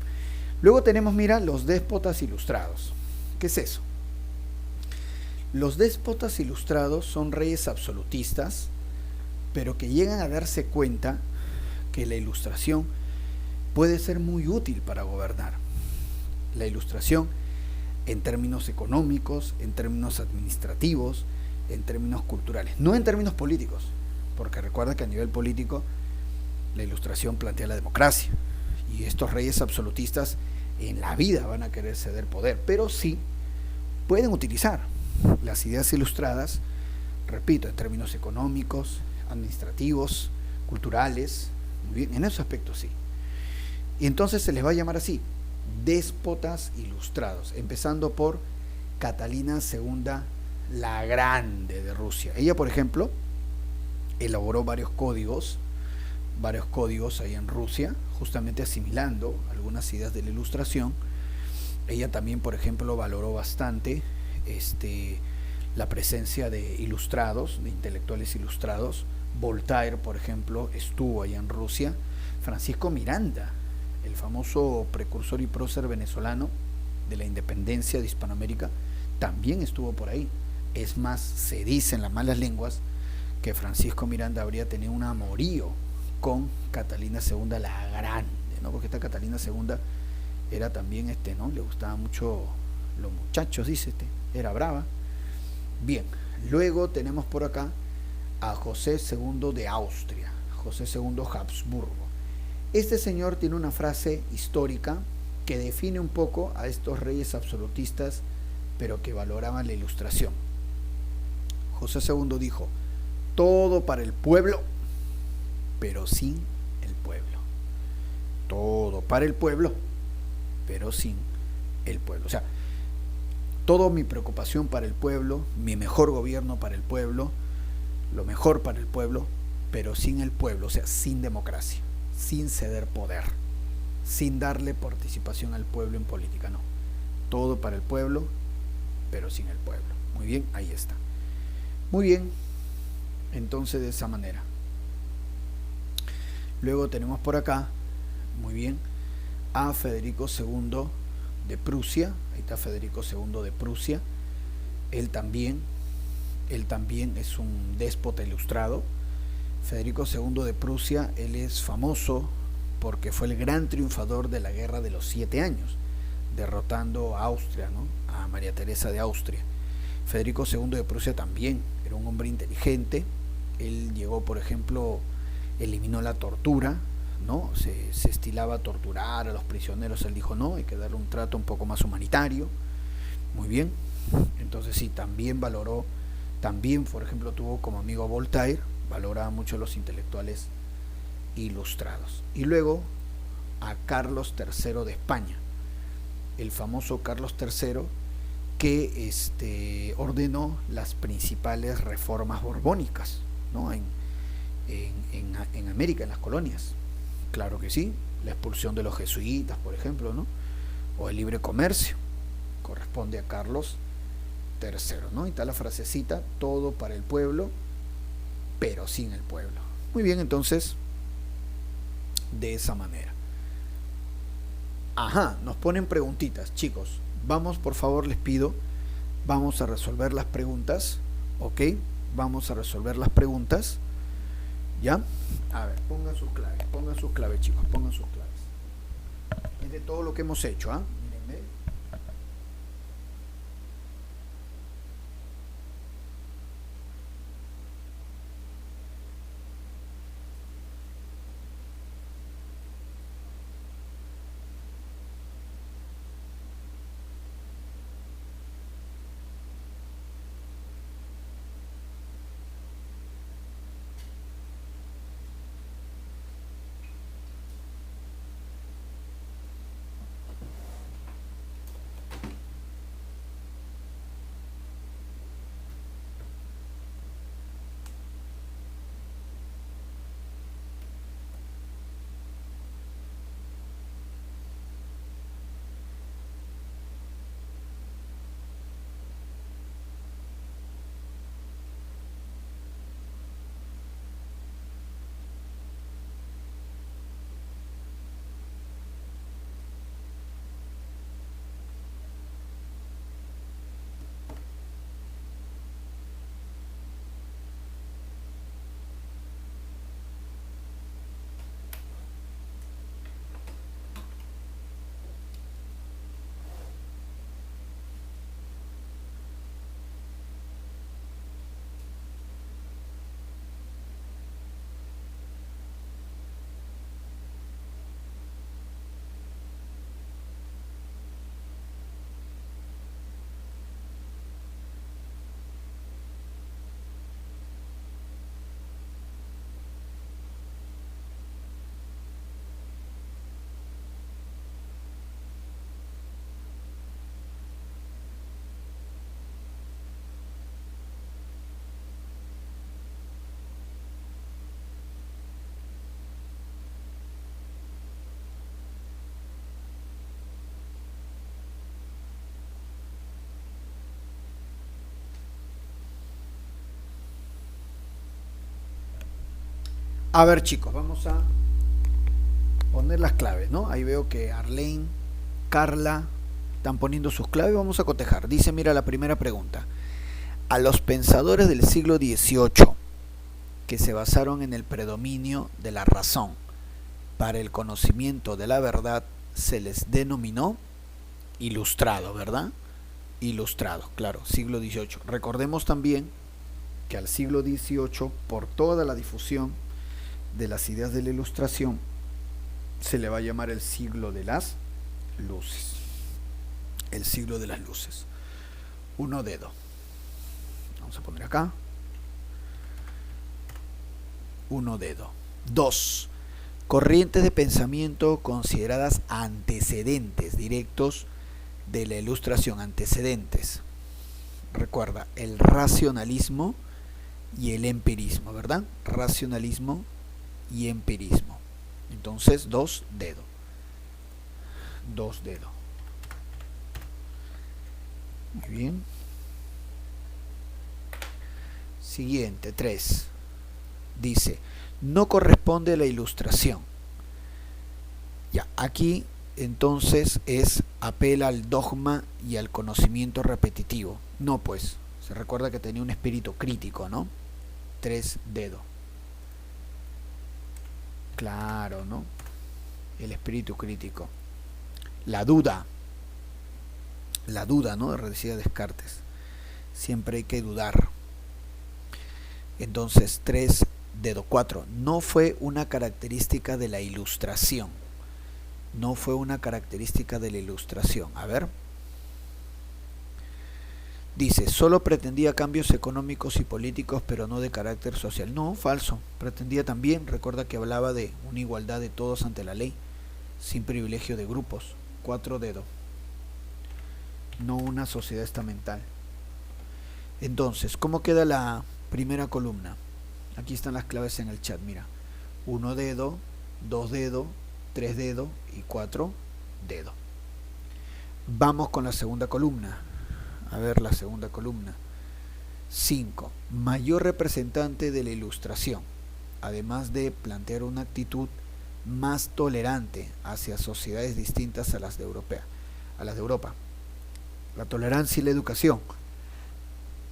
Luego tenemos, mira, los déspotas ilustrados. ¿Qué es eso? Los déspotas ilustrados son reyes absolutistas, pero que llegan a darse cuenta que la ilustración puede ser muy útil para gobernar. La ilustración en términos económicos, en términos administrativos, en términos culturales, no en términos políticos, porque recuerda que a nivel político la ilustración plantea la democracia y estos reyes absolutistas en la vida van a querer ceder poder, pero sí pueden utilizar las ideas ilustradas, repito, en términos económicos, administrativos, culturales, muy bien, en esos aspectos sí. Y entonces se les va a llamar así, déspotas ilustrados, empezando por Catalina II la Grande de Rusia. Ella, por ejemplo, elaboró varios códigos ahí en Rusia, justamente asimilando algunas ideas de la ilustración. Ella también, por ejemplo, valoró bastante la presencia de ilustrados, de intelectuales ilustrados. Voltaire, por ejemplo, estuvo allá en Rusia. Francisco Miranda, el famoso precursor y prócer venezolano de la independencia de Hispanoamérica, también estuvo por ahí. Es más, se dice en las malas lenguas que Francisco Miranda habría tenido un amorío con Catalina II la Grande, ¿no? Porque esta Catalina II era también, ¿no? Le gustaban mucho los muchachos, dice era brava. Bien, luego tenemos por acá a José II de Austria, José II Habsburgo. Este señor tiene una frase histórica que define un poco a estos reyes absolutistas, pero que valoraban la ilustración. José II dijo: todo para el pueblo, pero sin el pueblo. Todo para el pueblo, pero sin el pueblo. O sea, toda mi preocupación para el pueblo, mi mejor gobierno para el pueblo, lo mejor para el pueblo, pero sin el pueblo, o sea, sin democracia, sin ceder poder, sin darle participación al pueblo en política, no. Todo para el pueblo, pero sin el pueblo. Muy bien, ahí está. Muy bien, entonces de esa manera. Luego tenemos por acá, muy bien, a Federico II de Prusia. Ahí está Federico II de Prusia. Él también es un déspota ilustrado. Federico II de Prusia, él es famoso porque fue el gran triunfador de la Guerra de los 7 años, derrotando a Austria, ¿no? A María Teresa de Austria. Federico II de Prusia también era un hombre inteligente. Él llegó, por ejemplo, eliminó la tortura, ¿no? Se estilaba a torturar a los prisioneros. Él dijo: no, hay que darle un trato un poco más humanitario. Muy bien. Entonces sí, también valoró, también, por ejemplo, tuvo como amigo a Voltaire, valoraba mucho a los intelectuales ilustrados. Y luego a Carlos III de España, el famoso Carlos III, que ordenó las principales reformas borbónicas, ¿no? en América, en las colonias. Claro que sí, la expulsión de los jesuitas, por ejemplo, ¿no? O el libre comercio, corresponde a Carlos III, ¿no? Y está la frasecita: todo para el pueblo, pero sin el pueblo. Muy bien, entonces, de esa manera. Ajá, nos ponen preguntitas, chicos. Vamos, por favor, les pido, vamos a resolver las preguntas, ¿ok? Vamos a resolver las preguntas, ¿ya? A ver, pongan sus claves, chicos, pongan sus claves. Es de todo lo que hemos hecho, ¿ah? Mírenme. A ver, chicos, vamos a poner las claves, ¿no? Ahí veo que Arlene, Carla están poniendo sus claves. Vamos a cotejar. Dice, mira la primera pregunta. A los pensadores del siglo XVIII que se basaron en el predominio de la razón para el conocimiento de la verdad se les denominó ilustrado, ¿verdad? Ilustrado, claro, siglo XVIII. Recordemos también que al siglo XVIII, por toda la difusión de las ideas de la ilustración, se le va a llamar el siglo de las luces. El siglo de las luces. Uno dedo. Vamos a poner acá. Uno dedo. 2. Corrientes de pensamiento consideradas antecedentes directos de la ilustración. Antecedentes. Recuerda, el racionalismo y el empirismo, ¿verdad? Racionalismo y empirismo. Entonces, 2 dedos. 2 dedos. Muy bien. Siguiente, 3. Dice, no corresponde a la ilustración. Ya, aquí entonces apela al dogma y al conocimiento repetitivo. No, pues, se recuerda que tenía un espíritu crítico, ¿no? 3 dedos. Claro, ¿no? El espíritu crítico. La duda, ¿no? Decía Descartes. Siempre hay que dudar. Entonces, 3 dedo. 4. No fue una característica de la ilustración. No fue una característica de la ilustración. A ver. Dice, solo pretendía cambios económicos y políticos, pero no de carácter social. No, falso. Pretendía también, recuerda que hablaba de una igualdad de todos ante la ley, sin privilegio de grupos. 4 dedos. No una sociedad estamental. Entonces, ¿cómo queda la primera columna? Aquí están las claves en el chat, mira. 1 dedo, 2 dedos, 3 dedos y 4 dedos. Vamos con la segunda columna. A ver la segunda columna. 5. Mayor representante de la ilustración, además de plantear una actitud más tolerante hacia sociedades distintas a las de Europa. La tolerancia y la educación.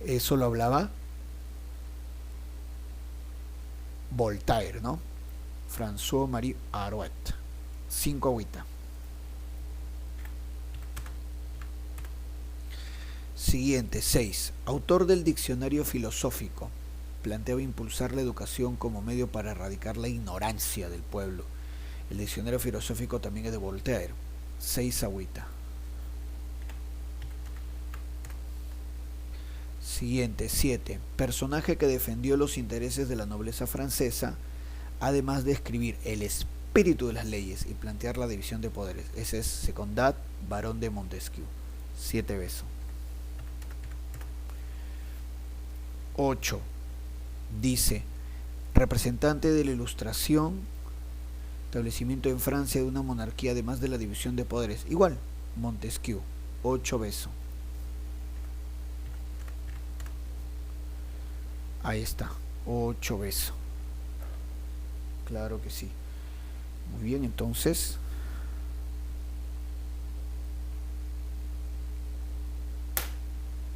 Eso lo hablaba Voltaire, ¿no? François-Marie Arouet. 5 agüita. Siguiente, 6. Autor del diccionario filosófico. Planteaba impulsar la educación como medio para erradicar la ignorancia del pueblo. El diccionario filosófico también es de Voltaire. 6 agüita. Siguiente, 7. Personaje que defendió los intereses de la nobleza francesa, además de escribir el espíritu de las leyes y plantear la división de poderes. Ese es Secondat, barón de Montesquieu. 7 besos. 8. Dice, representante de la ilustración, establecimiento en Francia de una monarquía además de la división de poderes. Igual, Montesquieu. 8 besos. Ahí está, 8 besos. Claro que sí. Muy bien, entonces.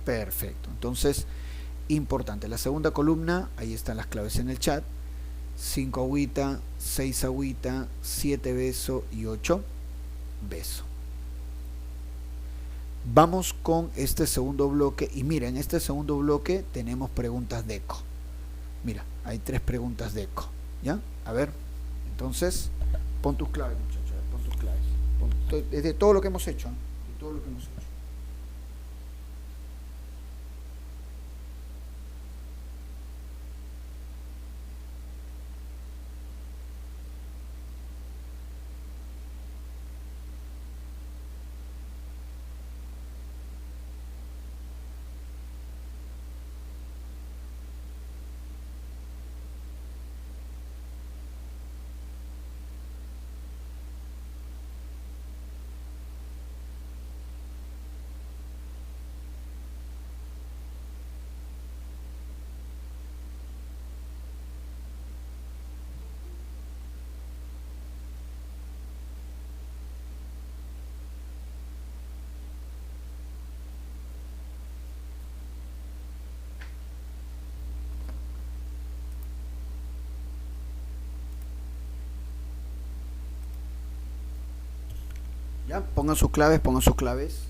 Perfecto. Entonces, importante. La segunda columna, ahí están las claves en el chat. 5 agüita, 6 agüita, 7 besos y 8 besos. Vamos con este segundo bloque. Y mira, en este segundo bloque tenemos preguntas de eco. Mira, hay 3 preguntas de eco. ¿Ya? A ver, entonces, pon tus claves, muchachos. Pon tus claves. Es de todo lo que hemos hecho. De todo lo que hemos hecho. Ya, pongan sus claves, pongan sus claves.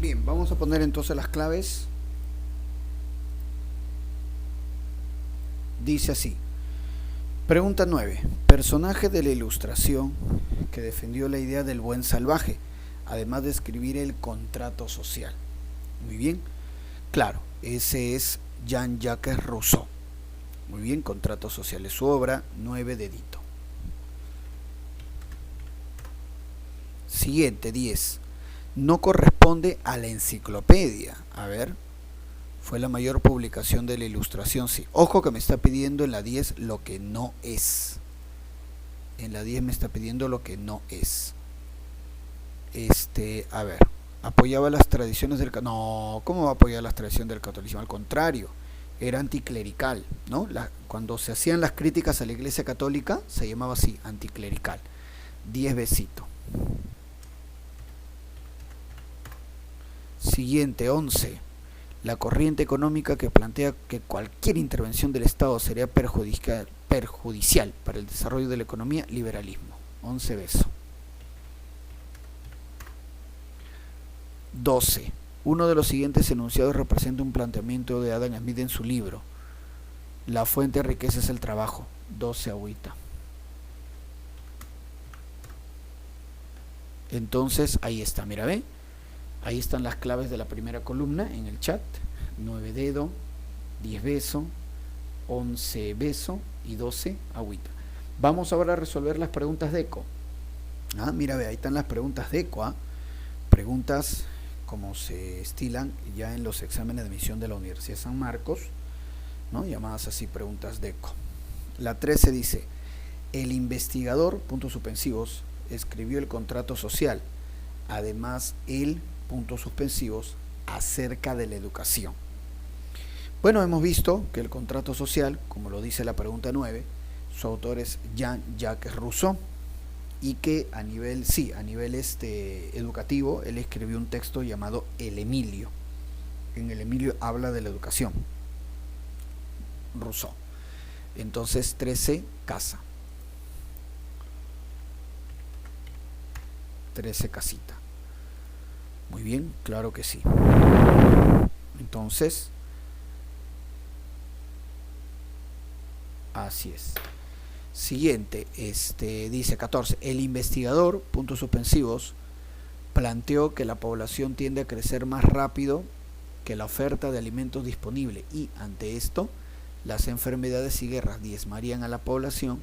Bien, vamos a poner entonces las claves. Dice así. Pregunta 9. Personaje de la Ilustración que defendió la idea del buen salvaje, además de escribir el contrato social. Muy bien. Claro, ese es Jean-Jacques Rousseau. Muy bien, contrato social es su obra, 9 dedito. Siguiente, 10. No corresponde a la enciclopedia. A ver, fue la mayor publicación de la Ilustración, sí. Ojo que me está pidiendo en la 10 lo que no es. En la 10 me está pidiendo lo que no es. A ver, apoyaba las tradiciones del... No, ¿cómo va a apoyar las tradiciones del catolicismo? Al contrario, era anticlerical, ¿no? Cuando se hacían las críticas a la Iglesia Católica, se llamaba así, anticlerical. 10 besitos. Siguiente, 11. La corriente económica que plantea que cualquier intervención del Estado sería perjudicial para el desarrollo de la economía, liberalismo. 11 beso. 12. Uno de los siguientes enunciados representa un planteamiento de Adam Smith en su libro. La fuente de riqueza es el trabajo. 12 agüita. Entonces, ahí está, mira, ve. Ahí están las claves de la primera columna en el chat. 9 dedo, 10 beso, 11 beso y 12 agüita. Vamos ahora a resolver las preguntas de ECO. Mira, ve, ahí están las preguntas de ECO. Preguntas como se estilan ya en los exámenes de admisión de la Universidad de San Marcos, ¿no? Llamadas así preguntas de ECO. La 13 dice: el investigador, puntos suspensivos, escribió el contrato social. Además, el, puntos suspensivos, acerca de la educación. Bueno, hemos visto que el contrato social, como lo dice la pregunta 9, su autor es Jean-Jacques Rousseau, y que a nivel educativo, él escribió un texto llamado El Emilio. En El Emilio habla de la educación. Rousseau. Entonces, 13, casa. 13, casita. Muy bien, claro que sí. Entonces, así es. Siguiente, dice 14. El investigador, puntos suspensivos, planteó que la población tiende a crecer más rápido que la oferta de alimentos disponible y, ante esto, las enfermedades y guerras diezmarían a la población.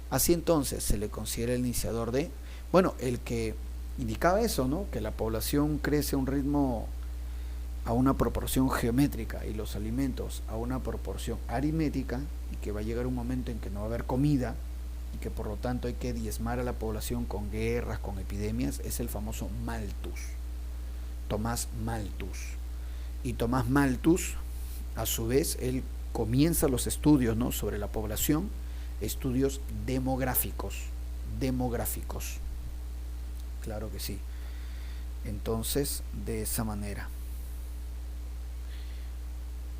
Así entonces se le considera el iniciador de, bueno, el que indicaba eso, ¿no? Que la población crece a un ritmo, a una proporción geométrica y los alimentos a una proporción aritmética, y que va a llegar un momento en que no va a haber comida y que por lo tanto hay que diezmar a la población con guerras, con epidemias. Es el famoso Malthus, Tomás Malthus. Y Tomás Malthus, a su vez, él comienza los estudios, ¿no?, sobre la población, estudios demográficos. Claro que sí. Entonces, de esa manera,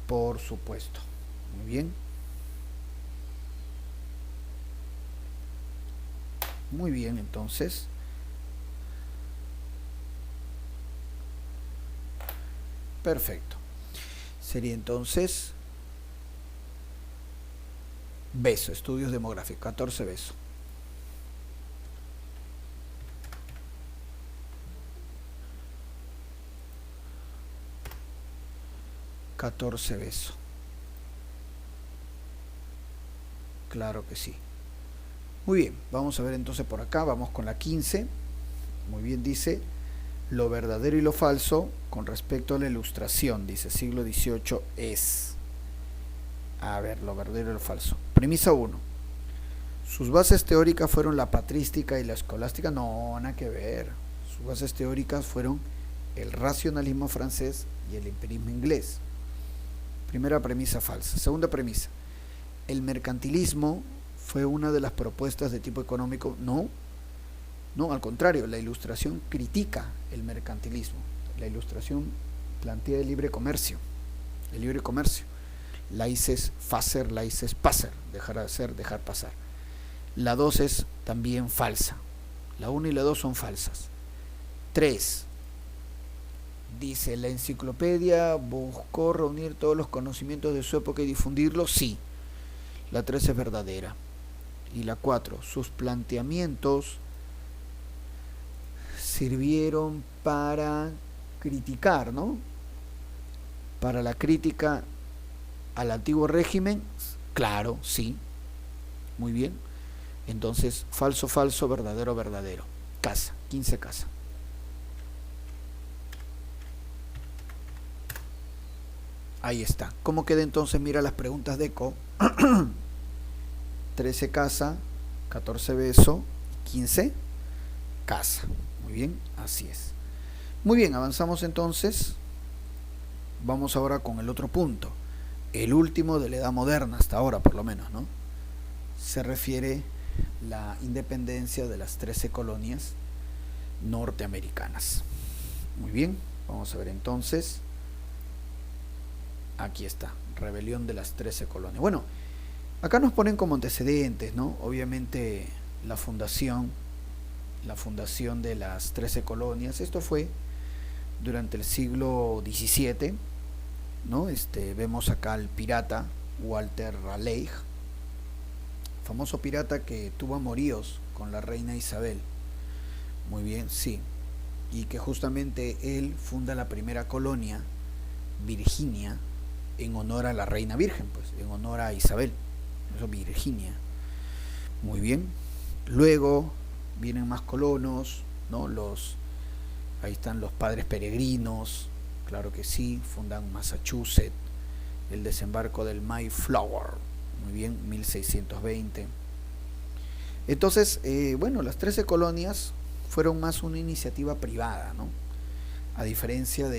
por supuesto. Muy bien. Muy bien, entonces. Perfecto. Sería entonces beso, estudios demográficos, 14 beso. Claro que sí. Muy bien, vamos a ver entonces por acá, vamos con la 15. Muy bien, dice: lo verdadero y lo falso con respecto a la ilustración, dice, siglo XVIII es. A ver, lo verdadero y lo falso. Premisa 1. Sus bases teóricas fueron la patrística y la escolástica. No, nada que ver. Sus bases teóricas fueron el racionalismo francés y el empirismo inglés. Primera premisa falsa. Segunda premisa: el mercantilismo fue una de las propuestas de tipo económico. No, al contrario, la ilustración critica el mercantilismo. La ilustración plantea el libre comercio. Laissez faire, laissez passer, dejar hacer, dejar pasar. La 2 es también falsa. La 1 y la 2 son falsas. 3. Dice: la enciclopedia buscó reunir todos los conocimientos de su época y difundirlos. Sí. La 3 es verdadera. Y la 4, sus planteamientos sirvieron para criticar, ¿no?, para la crítica al antiguo régimen. Claro, sí. Muy bien. Entonces, falso, falso, verdadero, verdadero. Casa, 15 casa. Ahí está. ¿Cómo queda entonces? Mira las preguntas de ECO. 13 casa, 14 beso, 15 casa. Muy bien, así es. Muy bien, avanzamos entonces. Vamos ahora con el otro punto. El último de la edad moderna, hasta ahora por lo menos, ¿no? Se refiere la independencia de las 13 colonias norteamericanas. Muy bien, Vamos a ver entonces. Aquí está, rebelión de las 13 colonias. Bueno, acá nos ponen como antecedentes, ¿no? Obviamente la fundación de las 13 colonias. Esto fue durante el siglo XVII, ¿no? Vemos acá al pirata Walter Raleigh, famoso pirata que tuvo amoríos con la reina Isabel. Muy bien, sí. Y que justamente él funda la primera colonia, Virginia, en honor a la reina virgen, pues, en honor a Isabel. Eso, Virginia. Muy bien. Luego vienen más colonos, ¿no? Ahí están los padres peregrinos, claro que sí, fundan Massachusetts, el desembarco del Mayflower, muy bien, 1620. Entonces, bueno, las 13 colonias fueron más una iniciativa privada, ¿no? A diferencia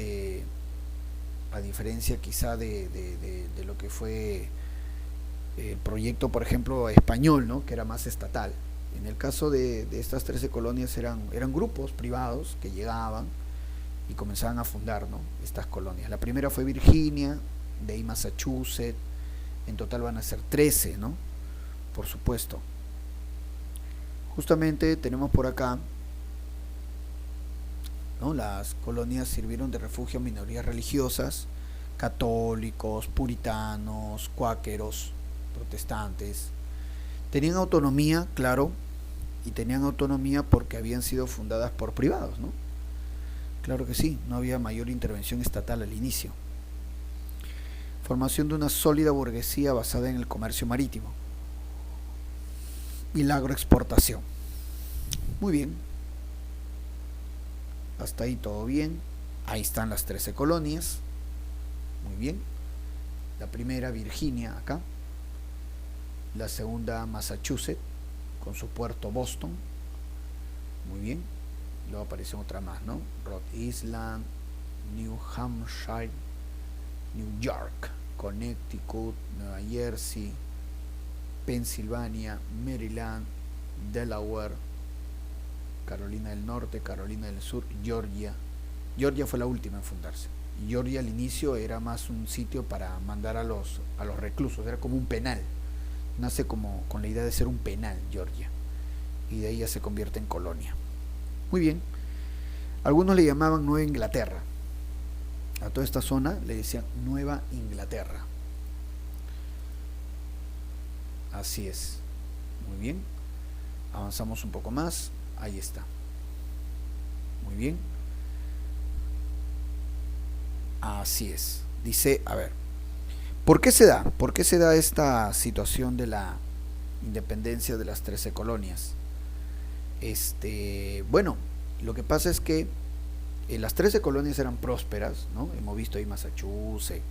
quizá de lo que fue el proyecto, por ejemplo, español, ¿no? Que era más estatal. En el caso de estas 13 colonias eran grupos privados que llegaban y comenzaban a fundar, ¿no? Estas colonias. La primera fue Virginia, de ahí Massachusetts, en total van a ser 13, ¿no? Por supuesto. Justamente tenemos por acá, ¿no? Las colonias sirvieron de refugio a minorías religiosas, católicos, puritanos, cuáqueros, protestantes. Tenían autonomía, claro, y tenían autonomía porque habían sido fundadas por privados, ¿no? Claro que sí, no había mayor intervención estatal al inicio. Formación de una sólida burguesía basada en el comercio marítimo y la agroexportación. Muy bien. Hasta ahí todo bien. Ahí están las 13 colonias. Muy bien. La primera, Virginia, acá. La segunda, Massachusetts, con su puerto Boston. Muy bien. Luego aparecen otra más, ¿no? Rhode Island, New Hampshire, New York, Connecticut, Nueva Jersey, Pensilvania, Maryland, Delaware, Carolina del Norte, Carolina del Sur, Georgia. Georgia fue la última en fundarse. Georgia al inicio era más un sitio para mandar a los reclusos, era como un penal. Nace como con la idea de ser un penal, Georgia, y de ahí ya se convierte en colonia. Muy bien. Algunos le llamaban Nueva Inglaterra. A toda esta zona le decían Nueva Inglaterra. Así es. Muy bien. Avanzamos un poco más. Ahí está. Muy bien. Así es. Dice, a ver, ¿por qué se da? ¿Por qué se da esta situación de la independencia de las 13 colonias? Bueno, lo que pasa es que las 13 colonias eran prósperas, ¿no? Hemos visto ahí Massachusetts,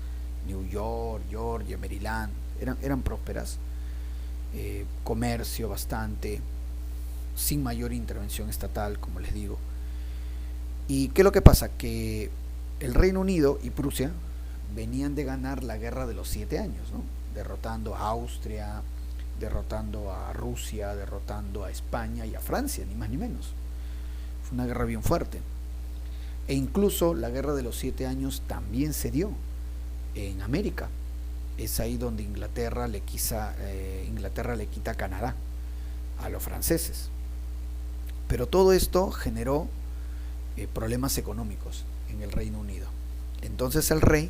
New York, Georgia, Maryland, eran prósperas, comercio bastante, sin mayor intervención estatal, como les digo. ¿Y qué es lo que pasa? Que el Reino Unido y Prusia venían de ganar la guerra de los 7 años, ¿no? Derrotando a Austria, derrotando a Rusia, derrotando a España y a Francia, ni más ni menos. Fue una guerra bien fuerte. E incluso la guerra de los 7 años también se dio en América. Es ahí donde Inglaterra le quita Canadá a los franceses. Pero todo esto generó problemas económicos en el Reino Unido. Entonces el rey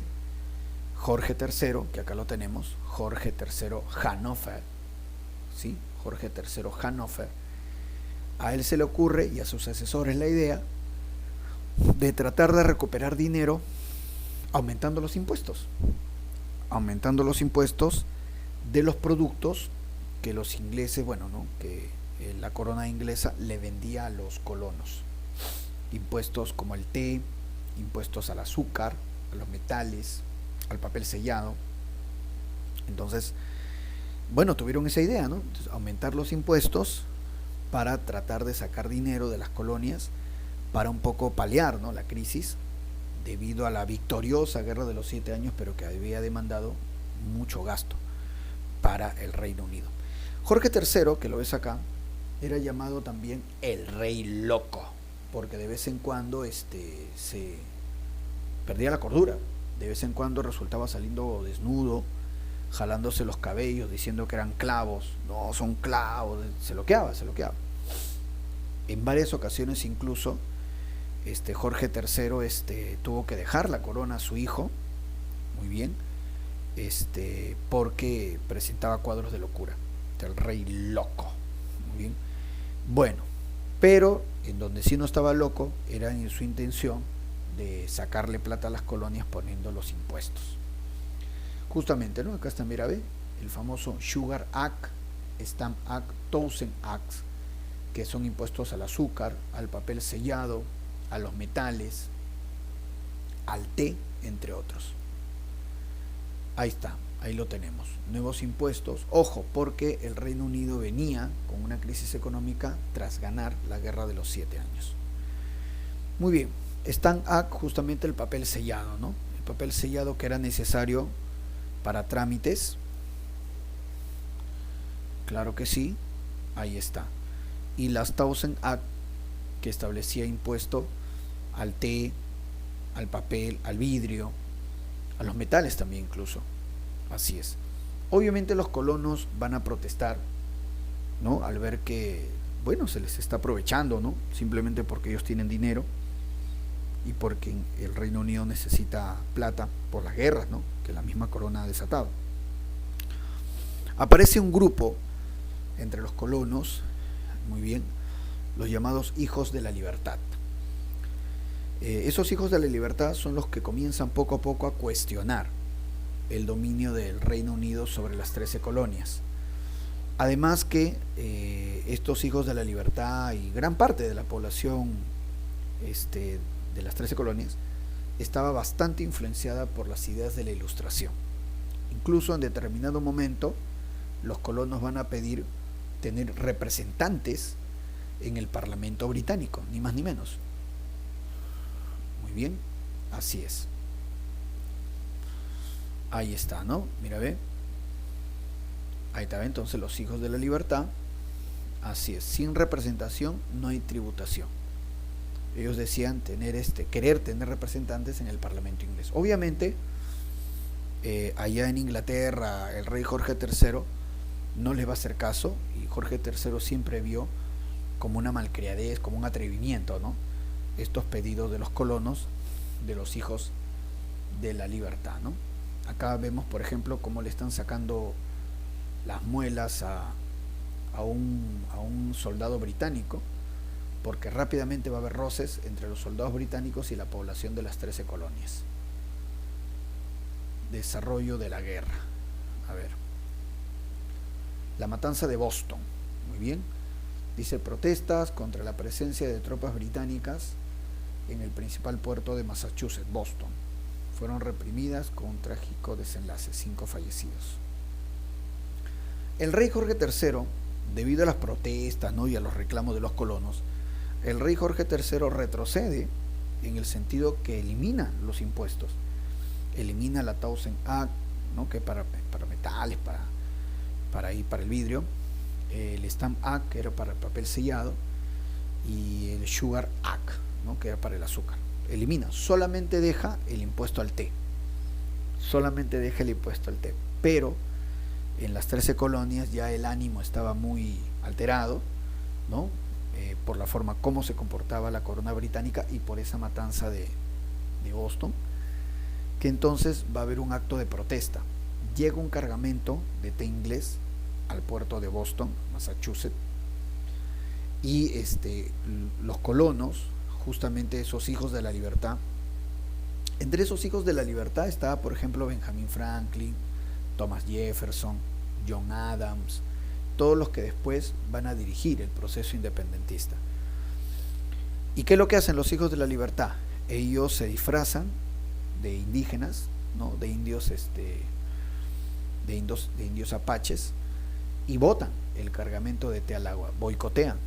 Jorge III, que acá lo tenemos, Jorge III Hannover, ¿sí? Jorge III Hannover, a él se le ocurre y a sus asesores la idea de tratar de recuperar dinero aumentando los impuestos de los productos que los ingleses, bueno, ¿no? Que la corona inglesa le vendía a los colonos. Impuestos como el té, impuestos al azúcar, a los metales, al papel sellado. Entonces, bueno, tuvieron esa idea, ¿no? Entonces, aumentar los impuestos para tratar de sacar dinero de las colonias para un poco paliar, ¿no? La crisis debido a la victoriosa guerra de los 7 años, pero que había demandado mucho gasto para el Reino Unido. Jorge III, que lo ves acá, era llamado también el Rey Loco, porque de vez en cuando se perdía la cordura. De vez en cuando resultaba saliendo desnudo, jalándose los cabellos, diciendo que eran clavos. No, son clavos. Se loqueaba, se loqueaba. En varias ocasiones incluso Jorge III tuvo que dejar la corona a su hijo, muy bien, porque presentaba cuadros de locura. El rey loco, muy bien. Bueno, pero en donde sí no estaba loco era en su intención de sacarle plata a las colonias poniendo los impuestos. Justamente, ¿no? Acá está, mira, ve, el famoso Sugar Act, Stamp Act, Townshend Act, que son impuestos al azúcar, al papel sellado, a los metales, al té, entre otros. Ahí está, ahí lo tenemos. Nuevos impuestos. Ojo, porque el Reino Unido venía con una crisis económica tras ganar la Guerra de los 7 años. Muy bien, Stamp Act, justamente el papel sellado, ¿no? El papel sellado que era necesario para trámites. Claro que sí, ahí está. Y las Townshend Act, que establecía impuesto al té, al papel, al vidrio, a los metales también incluso. Así es. Obviamente los colonos van a protestar, ¿no? Al ver que, bueno, se les está aprovechando, ¿no? Simplemente porque ellos tienen dinero y porque el Reino Unido necesita plata por las guerras, ¿no? Que la misma corona ha desatado. Aparece un grupo entre los colonos, muy bien, los llamados hijos de la libertad. Esos hijos de la libertad son los que comienzan poco a poco a cuestionar el dominio del Reino Unido sobre las 13 colonias. Además que estos hijos de la libertad y gran parte de la población de las 13 colonias estaba bastante influenciada por las ideas de la Ilustración. Incluso en determinado momento los colonos van a pedir tener representantes en el Parlamento británico, ni más ni menos. Muy bien, así es. Ahí está, ¿no? Mira, ve. Ahí está, entonces los hijos de la libertad. Así es, sin representación no hay tributación. Ellos decían querer tener representantes en el Parlamento inglés. Obviamente, allá en Inglaterra, el rey Jorge III no les va a hacer caso, y Jorge III siempre vio como una malcriadez, como un atrevimiento, ¿no? Estos pedidos de los colonos, de los hijos de la libertad, ¿no? Acá vemos, por ejemplo, cómo le están sacando las muelas a un soldado británico, porque rápidamente va a haber roces entre los soldados británicos y la población de las 13 colonias. Desarrollo de la guerra. A ver. La matanza de Boston. Muy bien. Dice: protestas contra la presencia de tropas británicas en el principal puerto de Massachusetts, Boston, fueron reprimidas con un trágico desenlace, 5 fallecidos. El rey Jorge III, debido a las protestas, ¿no?, y a los reclamos de los colonos, el rey Jorge III retrocede en el sentido que elimina los impuestos, elimina la Townshend Act, ¿no?, que para metales, para el vidrio, el Stamp Act, que era para el papel sellado, y el Sugar Act, ¿no?, que era para el azúcar. Elimina, solamente deja el impuesto al té, pero en las 13 colonias ya el ánimo estaba muy alterado, ¿no?, por la forma como se comportaba la corona británica y por esa matanza de Boston, que entonces va a haber un acto de protesta. Llega un cargamento de té inglés al puerto de Boston, Massachusetts, y los colonos, justamente esos hijos de la libertad, entre esos hijos de la libertad estaba, por ejemplo, Benjamin Franklin, Thomas Jefferson, John Adams, todos los que después van a dirigir el proceso independentista. ¿Y qué es lo que hacen los hijos de la libertad? Ellos se disfrazan de indígenas, ¿no?, de indios apaches, y botan el cargamento de té al agua, boicotean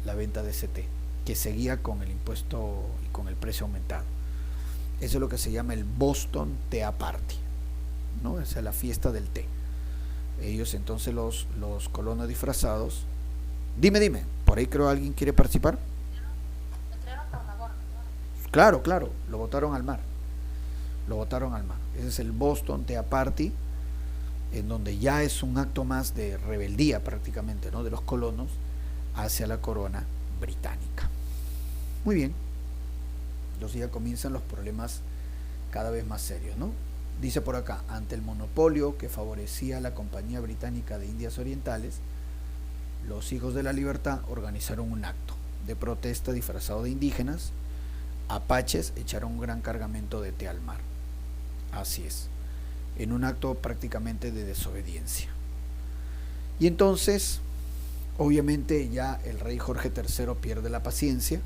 la venta de ese té, que seguía con el impuesto y con el precio aumentado. Eso es lo que se llama el Boston Tea Party, ¿no? Esa es la fiesta del té. Ellos entonces, los colonos disfrazados. Dime, por ahí creo alguien quiere participar. Claro, lo botaron al mar. lo botaron al mar. Ese es el Boston Tea Party, en donde ya es un acto más de rebeldía prácticamente, ¿no?, de los colonos hacia la corona británica. Muy bien, entonces ya comienzan los problemas cada vez más serios, ¿no? Dice por acá: ante el monopolio que favorecía a la Compañía Británica de Indias Orientales, los Hijos de la Libertad organizaron un acto de protesta disfrazado de indígenas. Apaches echaron un gran cargamento de té al mar. Así es, en un acto prácticamente de desobediencia. Y entonces, obviamente, ya el rey Jorge III pierde la paciencia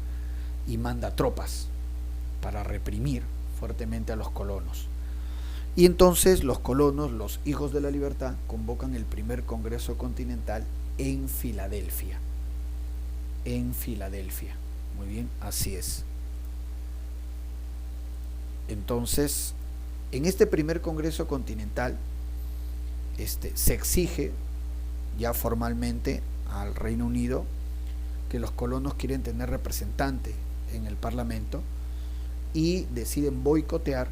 y manda tropas para reprimir fuertemente a los colonos. Y entonces los colonos, los Hijos de la Libertad, convocan el primer Congreso Continental en Filadelfia. En Filadelfia. Muy bien, así es. Entonces, en este primer Congreso Continental se exige ya formalmente al Reino Unido que los colonos quieren tener representante en el Parlamento y deciden boicotear,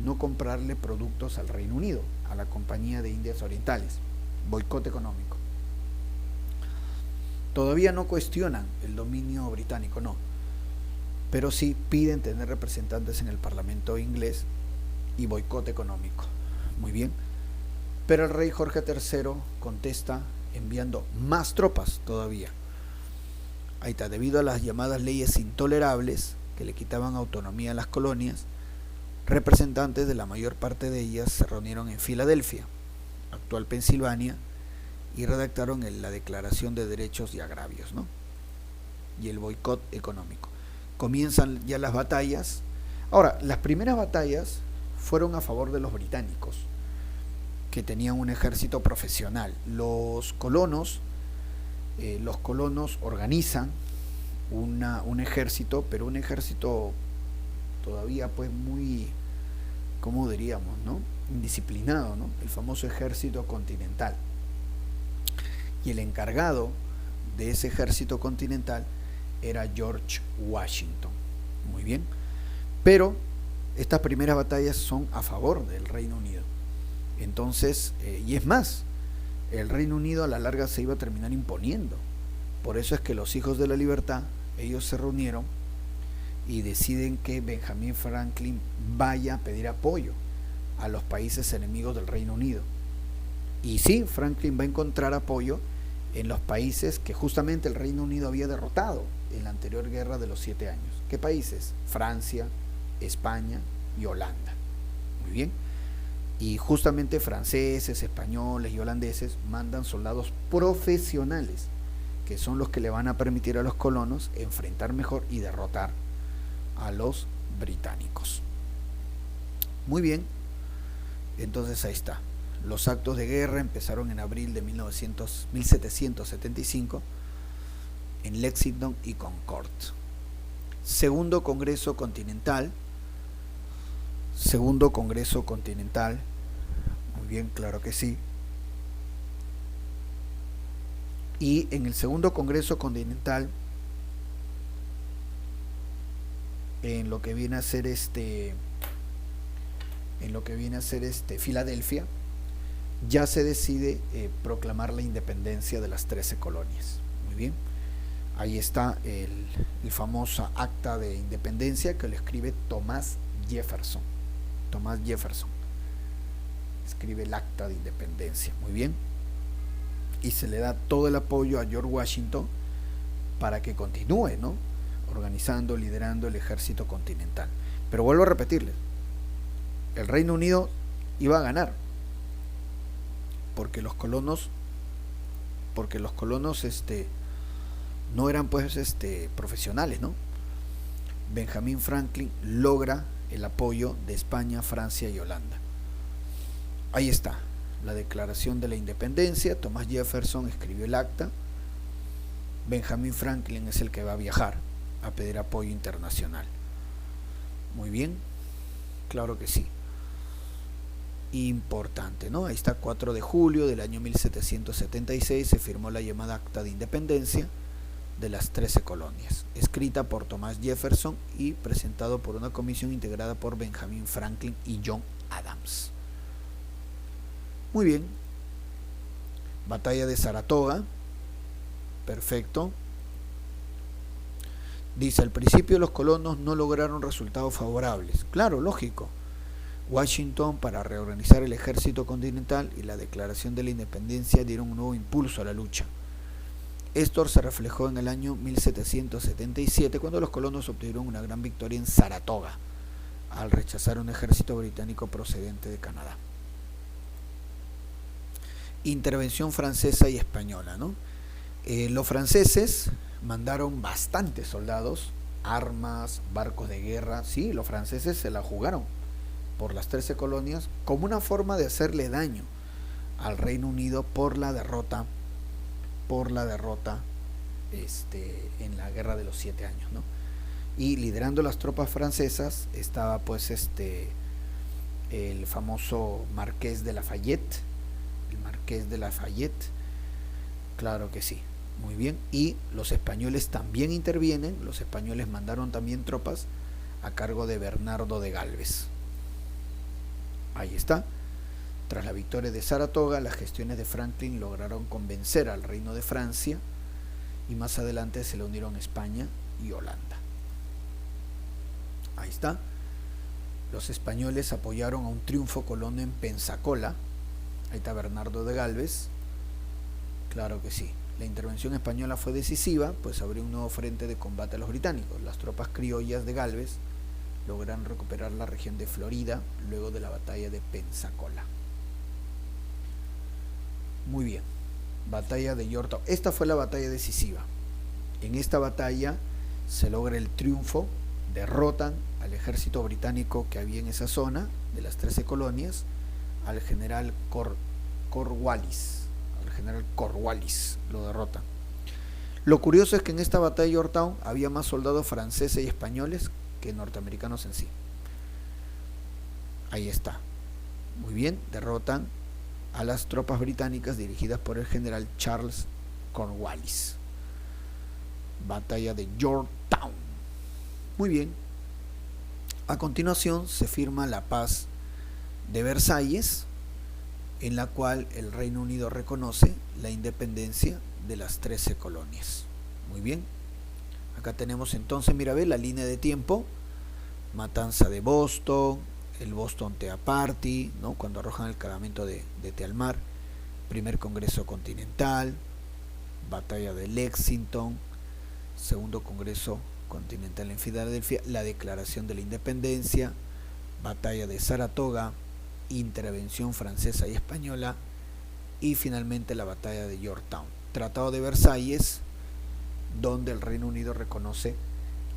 no comprarle productos al Reino Unido, a la Compañía de Indias Orientales. Boicot económico. Todavía no cuestionan el dominio británico, no, pero sí piden tener representantes en el Parlamento inglés y boicot económico. Muy bien, pero el rey Jorge III contesta enviando más tropas todavía. Ahí está: debido a las llamadas leyes intolerables que le quitaban autonomía a las colonias, representantes de la mayor parte de ellas se reunieron en Filadelfia, actual Pensilvania, y redactaron la Declaración de Derechos y Agravios, ¿no?, y el boicot económico. Comienzan ya las batallas. Ahora, las primeras batallas fueron a favor de los británicos, que tenían un ejército profesional. Los colonos organizan un ejército, pero un ejército todavía pues muy, ¿cómo diríamos?, ¿no?, indisciplinado, ¿no?, el famoso ejército continental. Y el encargado de ese ejército continental era George Washington. Muy bien, pero estas primeras batallas son a favor del Reino Unido. Entonces, y es más, el Reino Unido a la larga se iba a terminar imponiendo. Por eso es que los Hijos de la Libertad, ellos se reunieron y deciden que Benjamin Franklin vaya a pedir apoyo a los países enemigos del Reino Unido. Y sí, Franklin va a encontrar apoyo en los países que justamente el Reino Unido había derrotado en la anterior guerra de los 7 años. ¿Qué países? Francia, España y Holanda. Muy bien. Y justamente franceses, españoles y holandeses mandan soldados profesionales, que son los que le van a permitir a los colonos enfrentar mejor y derrotar a los británicos. Muy bien, entonces ahí está. Los actos de guerra empezaron en abril de 1775 en Lexington y Concord. Segundo Congreso Continental. Muy bien, claro que sí. Y en el segundo Congreso Continental, en lo que viene a ser Filadelfia, ya se decide proclamar la independencia de las 13 colonias. Muy bien, ahí está el famoso acta de independencia que lo escribe Thomas Jefferson. Escribe el acta de independencia. Muy bien, y se le da todo el apoyo a George Washington para que continúe, ¿no?, organizando, liderando el ejército continental. Pero vuelvo a repetirles, el Reino Unido iba a ganar, porque los colonos no eran pues profesionales, ¿no? Benjamin Franklin logra el apoyo de España, Francia y Holanda. Ahí está la Declaración de la Independencia. Thomas Jefferson escribió el acta. Benjamin Franklin es el que va a viajar a pedir apoyo internacional. Muy bien, claro que sí. Importante, ¿no? Ahí está, 4 de julio del año 1776 se firmó la llamada Acta de Independencia, de las 13 colonias, escrita por Thomas Jefferson y presentado por una comisión integrada por Benjamin Franklin y John Adams. Muy bien. Batalla de Saratoga. Perfecto. Dice, al principio los colonos no lograron resultados favorables. Claro, lógico. Washington, para reorganizar el ejército continental, y la declaración de la independencia dieron un nuevo impulso a la lucha. Esto se reflejó en el año 1777, cuando los colonos obtuvieron una gran victoria en Saratoga, al rechazar un ejército británico procedente de Canadá. Intervención francesa y española, ¿no? Los franceses mandaron bastantes soldados, armas, barcos de guerra. Sí, los franceses se la jugaron por las 13 colonias como una forma de hacerle daño al Reino Unido por la derrota en la Guerra de los 7 años, ¿no? Y liderando las tropas francesas estaba pues el famoso Marqués de Lafayette, claro que sí, muy bien. Y los españoles también intervienen. Los españoles mandaron también tropas a cargo de Bernardo de Galvez. Ahí está. Tras la victoria de Saratoga, las gestiones de Franklin lograron convencer al Reino de Francia, y más adelante se le unieron España y Holanda. Ahí está. Los españoles apoyaron a un triunfo colono en Pensacola. Ahí está Bernardo de Galvez. Claro que sí. La intervención española fue decisiva, pues abrió un nuevo frente de combate a los británicos. Las tropas criollas de Galvez lograron recuperar la región de Florida luego de la batalla de Pensacola. Muy bien. Batalla de Yorktown. Esta fue la batalla decisiva. En esta batalla se logra el triunfo, derrotan al ejército británico que había en esa zona de las 13 colonias, al general Cornwallis. Al general Cornwallis lo derrotan. Lo curioso es que en esta batalla de Yorktown había más soldados franceses y españoles que norteamericanos en sí. Ahí está. Muy bien, derrotan a las tropas británicas dirigidas por el general Charles Cornwallis. Batalla de Yorktown. Muy bien. A continuación se firma la paz de Versalles, en la cual el Reino Unido reconoce la independencia de las 13 colonias. Muy bien. Acá tenemos entonces, mira, ve la línea de tiempo: matanza de Boston, el Boston Tea Party, ¿no? Cuando arrojan el cargamento de té al mar, primer Congreso Continental, batalla de Lexington, segundo Congreso Continental en Filadelfia, la declaración de la independencia, batalla de Saratoga, intervención francesa y española, y finalmente la batalla de Yorktown. Tratado de Versalles, donde el Reino Unido reconoce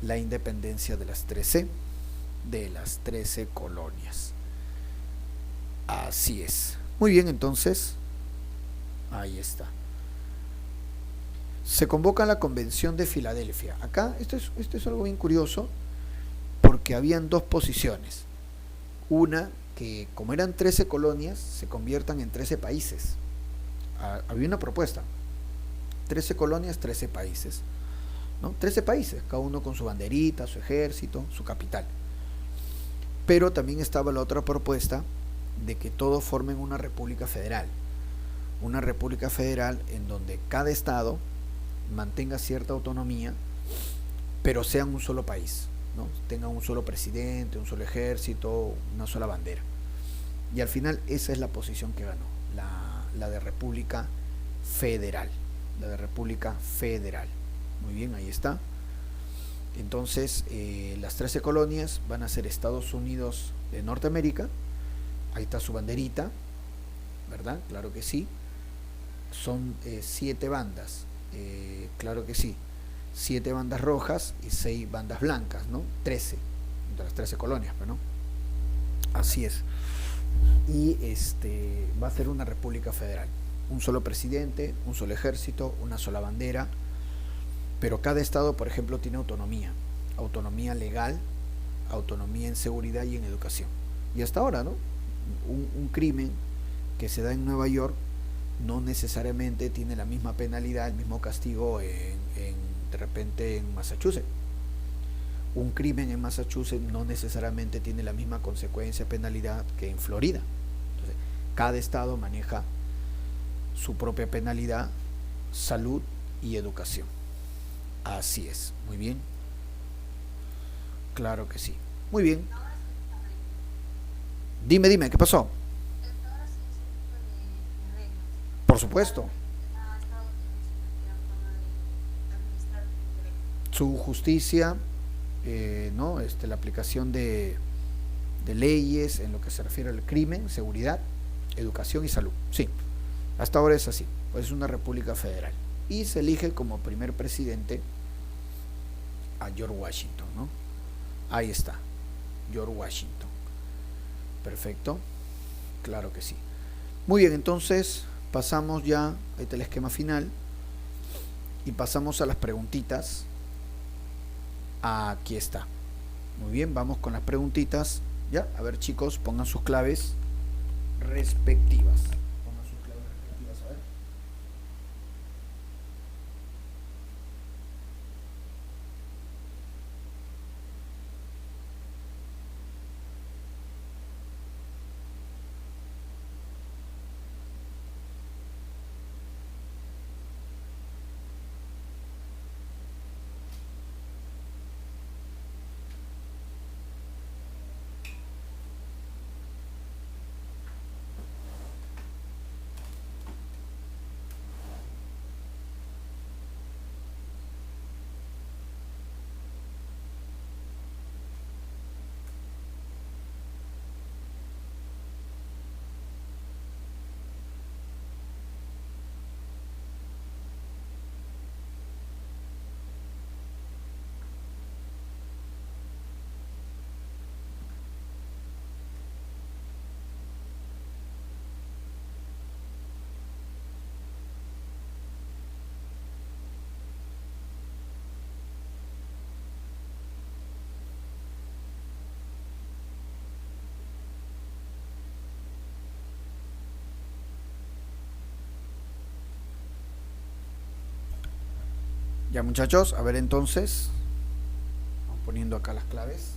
la independencia de las 13 colonias. Así es. Muy bien, entonces, ahí está. Se convoca la Convención de Filadelfia. Acá, esto es algo bien curioso, porque habían dos posiciones. Una, que como eran 13 colonias, se conviertan en 13 países. Había una propuesta: 13 colonias, 13 países, ¿no? 13 países, cada uno con su banderita, su ejército, su capital. Pero también estaba la otra propuesta de que todos formen una república federal. Una república federal en donde cada estado mantenga cierta autonomía, pero sean un solo país, ¿no? Tengan un solo presidente, un solo ejército, una sola bandera. Y al final esa es la posición que ganó, la de república federal. La de república federal. Muy bien, ahí está. Entonces, las 13 colonias van a ser Estados Unidos de Norteamérica. Ahí está su banderita, ¿verdad? Claro que sí. Son 7 bandas, claro que sí. 7 bandas rojas y 6 bandas blancas, ¿no? 13, de las 13 colonias, ¿no? Así es. Y va a ser una república federal. Un solo presidente, un solo ejército, una sola bandera. Pero cada estado, por ejemplo, tiene autonomía. Autonomía legal, autonomía en seguridad y en educación. Y hasta ahora, ¿no? Un crimen que se da en Nueva York no necesariamente tiene la misma penalidad, el mismo castigo en de repente en Massachusetts. Un crimen en Massachusetts no necesariamente tiene la misma consecuencia, penalidad que en Florida. Entonces, cada estado maneja su propia penalidad, salud y educación. Así es, muy bien. Claro que sí. Muy bien. Dime, ¿qué pasó? Por supuesto. Su justicia, ¿no? La aplicación de leyes en lo que se refiere al crimen, seguridad, educación y salud. Sí, hasta ahora es así, pues es una república federal. Y se elige como primer presidente a George Washington, ¿no? Ahí está, George Washington. Perfecto, claro que sí. Muy bien, entonces pasamos ya, ahí está el esquema final, y pasamos a las preguntitas. Aquí está. Muy bien, vamos con las preguntitas. Ya, a ver chicos, pongan sus claves respectivas. Pongan sus claves respectivas, a ver. Ya muchachos, a ver entonces, vamos poniendo acá las claves.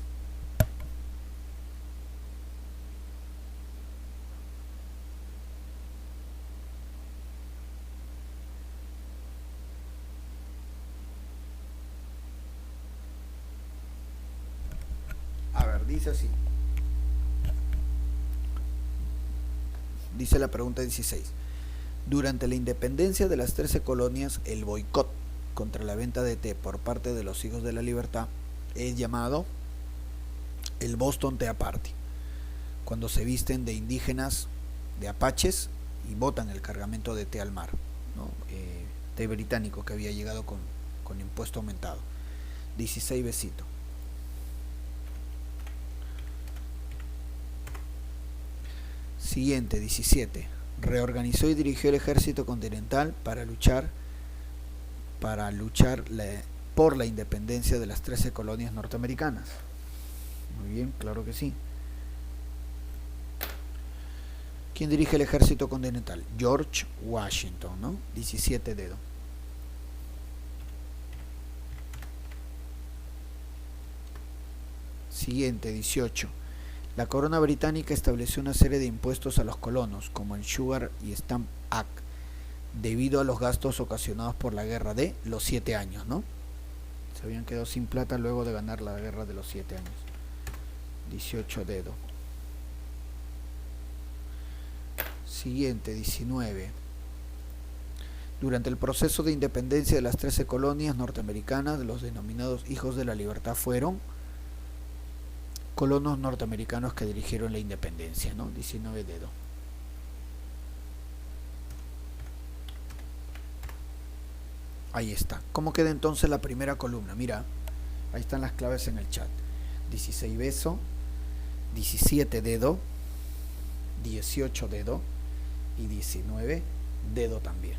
A ver, dice así. Dice la pregunta 16. Durante la independencia de las 13 colonias, el boicot contra la venta de té por parte de los hijos de la libertad es llamado el Boston Tea Party, cuando se visten de indígenas, de apaches, y botan el cargamento de té al mar, ¿no? Té británico que había llegado con impuesto aumentado. 16 besitos. Siguiente, 17. Reorganizó y dirigió el ejército continental para luchar por la independencia de las 13 colonias norteamericanas. Muy bien, claro que sí. ¿Quién dirige el ejército continental? George Washington, ¿no? 17 dedo. Siguiente, 18. La corona británica estableció una serie de impuestos a los colonos, como el Sugar y Stamp Act, debido a los gastos ocasionados por la guerra de los 7 años, ¿no? Se habían quedado sin plata luego de ganar la guerra de los 7 años. 18 dedo. Siguiente, 19. Durante el proceso de independencia de las 13 colonias norteamericanas, los denominados hijos de la libertad fueron colonos norteamericanos que dirigieron la independencia, ¿no? 19 dedo. Ahí está. ¿Cómo queda entonces la primera columna? Mira, ahí están las claves en el chat. 16 beso, 17 dedo, 18 dedo y 19 dedo también.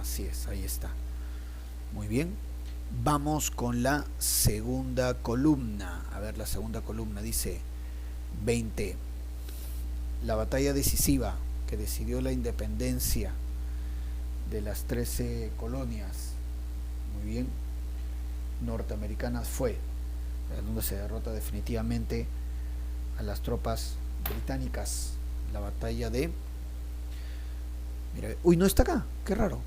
Así es, ahí está. Muy bien. Vamos con la segunda columna. A ver, la segunda columna dice 20. La batalla decisiva que decidió la independencia de las 13 colonias. Muy bien, norteamericanas fue, donde se derrota definitivamente a las tropas británicas. La batalla de... Mira, uy, no está acá, qué raro.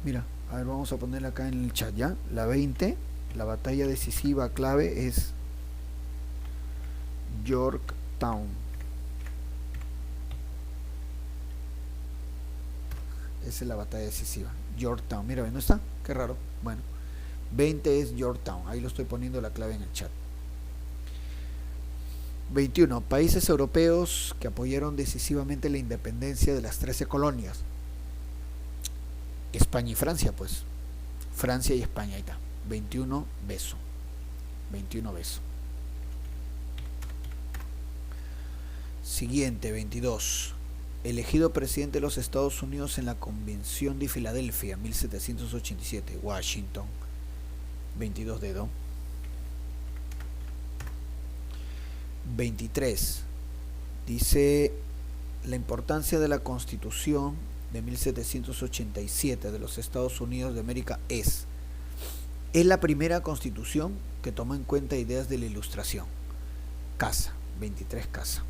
Mira, a ver, vamos a ponerla acá en el chat ya. La 20, la batalla decisiva clave es Yorktown. Esa es la batalla decisiva, Yorktown. Mira, ¿no está? Qué raro. Bueno, 20 es Yorktown. Ahí lo estoy poniendo la clave en el chat. 21. Países europeos que apoyaron decisivamente la independencia de las 13 colonias. España y Francia, pues. Francia y España, ahí está. 21, beso. 21, beso. Siguiente, 22. Elegido presidente de los Estados Unidos en la Convención de Filadelfia, 1787, Washington. 22 dedo. 23. Dice la importancia de la Constitución de 1787 de los Estados Unidos de América es la primera constitución que toma en cuenta ideas de la Ilustración. Casa, 23 casa.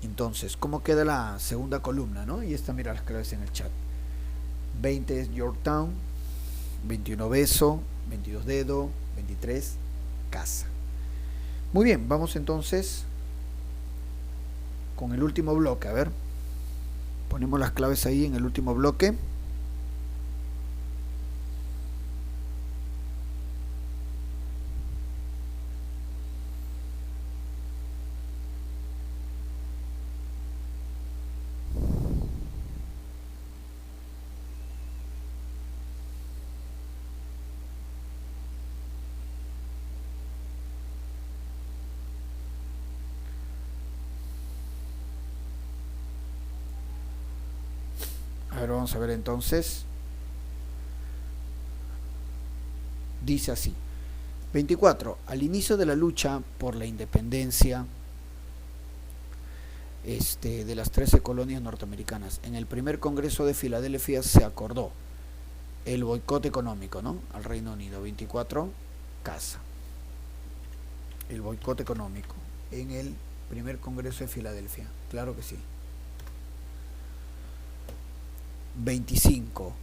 Entonces, ¿cómo queda la segunda columna, no? Y esta, mira las claves en el chat. 20 es Yorktown, 21 beso, 22 dedo, 23 casa. Muy bien, vamos entonces con el último bloque. A ver, ponemos las claves ahí en el último bloque. A ver, vamos a ver entonces. Dice así. 24. Al inicio de la lucha por la independencia de las 13 colonias norteamericanas, en el primer Congreso de Filadelfia se acordó el boicot económico, ¿no?, al Reino Unido. 24 casa. El boicot económico en el primer Congreso de Filadelfia. Claro que sí. 25.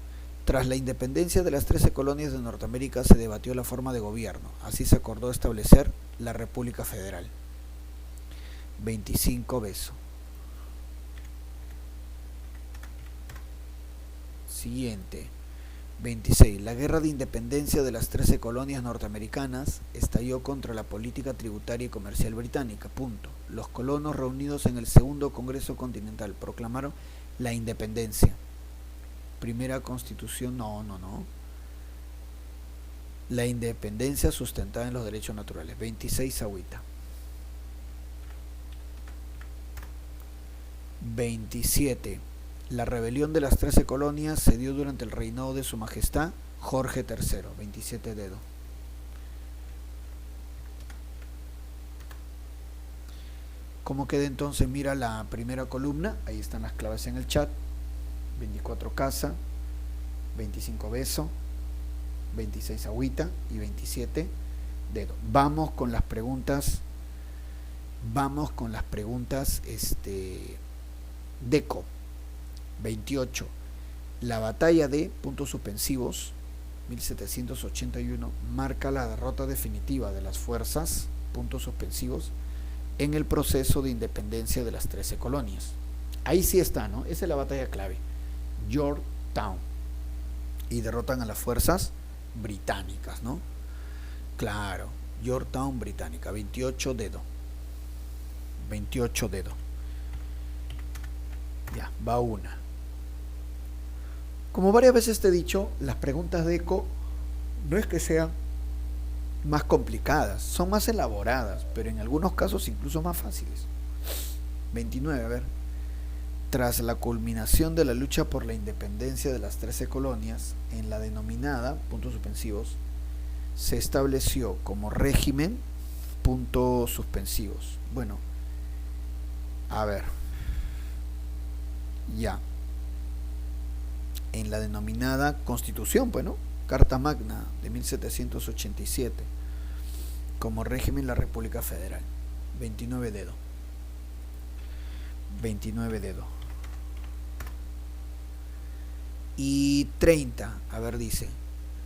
Tras la independencia de las 13 colonias de Norteamérica se debatió la forma de gobierno. Así se acordó establecer la República Federal. 25 beso. Siguiente. 26. La guerra de independencia de las 13 colonias norteamericanas estalló contra la política tributaria y comercial británica. Punto. Los colonos reunidos en el segundo Congreso Continental proclamaron la independencia. Primera constitución, no. La independencia sustentada en los derechos naturales. 26 agüita. 27. La rebelión de las 13 colonias se dio durante el reinado de su majestad Jorge III. 27 dedo. ¿Cómo queda entonces? Mira la primera columna, ahí están las claves en el chat. 24 casa, 25 beso, 26 agüita y 27 dedo. Vamos con las preguntas. Deco. 28. La batalla de puntos suspensivos 1781 marca la derrota definitiva de las fuerzas puntos suspensivos en el proceso de independencia de las 13 colonias. Ahí sí está, ¿no? Esa es la batalla clave. Yorktown. Y derrotan a las fuerzas británicas, ¿no? Claro, Yorktown británica. 28 dedo. 28 dedo. Ya, va una. Como varias veces te he dicho, las preguntas de ECO no es que sean más complicadas, son más elaboradas, pero en algunos casos incluso más fáciles. 29, a ver. Tras la culminación de la lucha por la independencia de las 13 colonias, en la denominada, puntos suspensivos, se estableció como régimen, puntos suspensivos. Bueno, a ver, ya. en la denominada Constitución, pues, ¿no? Carta Magna de 1787, como régimen la República Federal. 29 dedos. 29 dedos. Y 30, a ver, dice,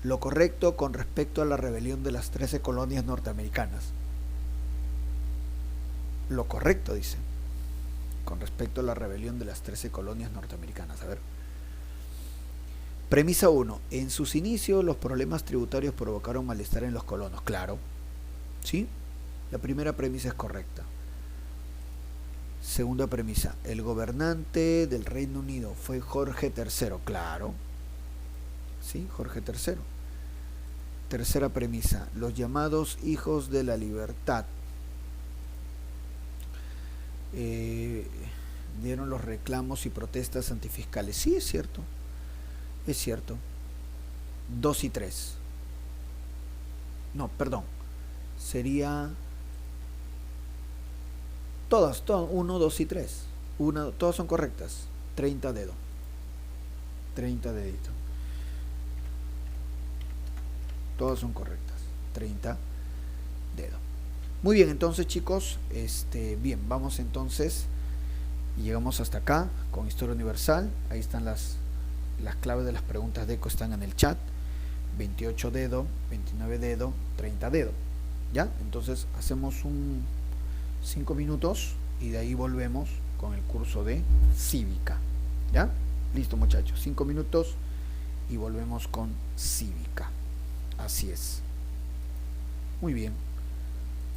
lo correcto con respecto a la rebelión de las 13 colonias norteamericanas. Lo correcto, dice, con respecto a la rebelión de las 13 colonias norteamericanas. A ver. Premisa 1. En sus inicios los problemas tributarios provocaron malestar en los colonos. Claro. ¿Sí? La primera premisa es correcta. Segunda premisa. El gobernante del Reino Unido fue Jorge III. Claro. ¿Sí? Jorge III. Tercera premisa. Los llamados hijos de la libertad dieron los reclamos y protestas antifiscales. Sí, es cierto. Es cierto. 2 y 3. No, perdón. Sería todas, 1, 2 y 3. Todas son correctas. 30 dedos. 30 deditos. Todas son correctas. 30 dedos. Muy bien, entonces chicos, bien, vamos entonces y llegamos hasta acá con Historia Universal. Ahí están las claves de las preguntas de ECO, están en el chat. 28 dedos, 29 dedos, 30 dedos. ¿Ya? Entonces hacemos 5 minutos y de ahí volvemos con el curso de cívica. ¿Ya? Listo, muchachos, 5 minutos y volvemos con cívica. Así es. Muy bien.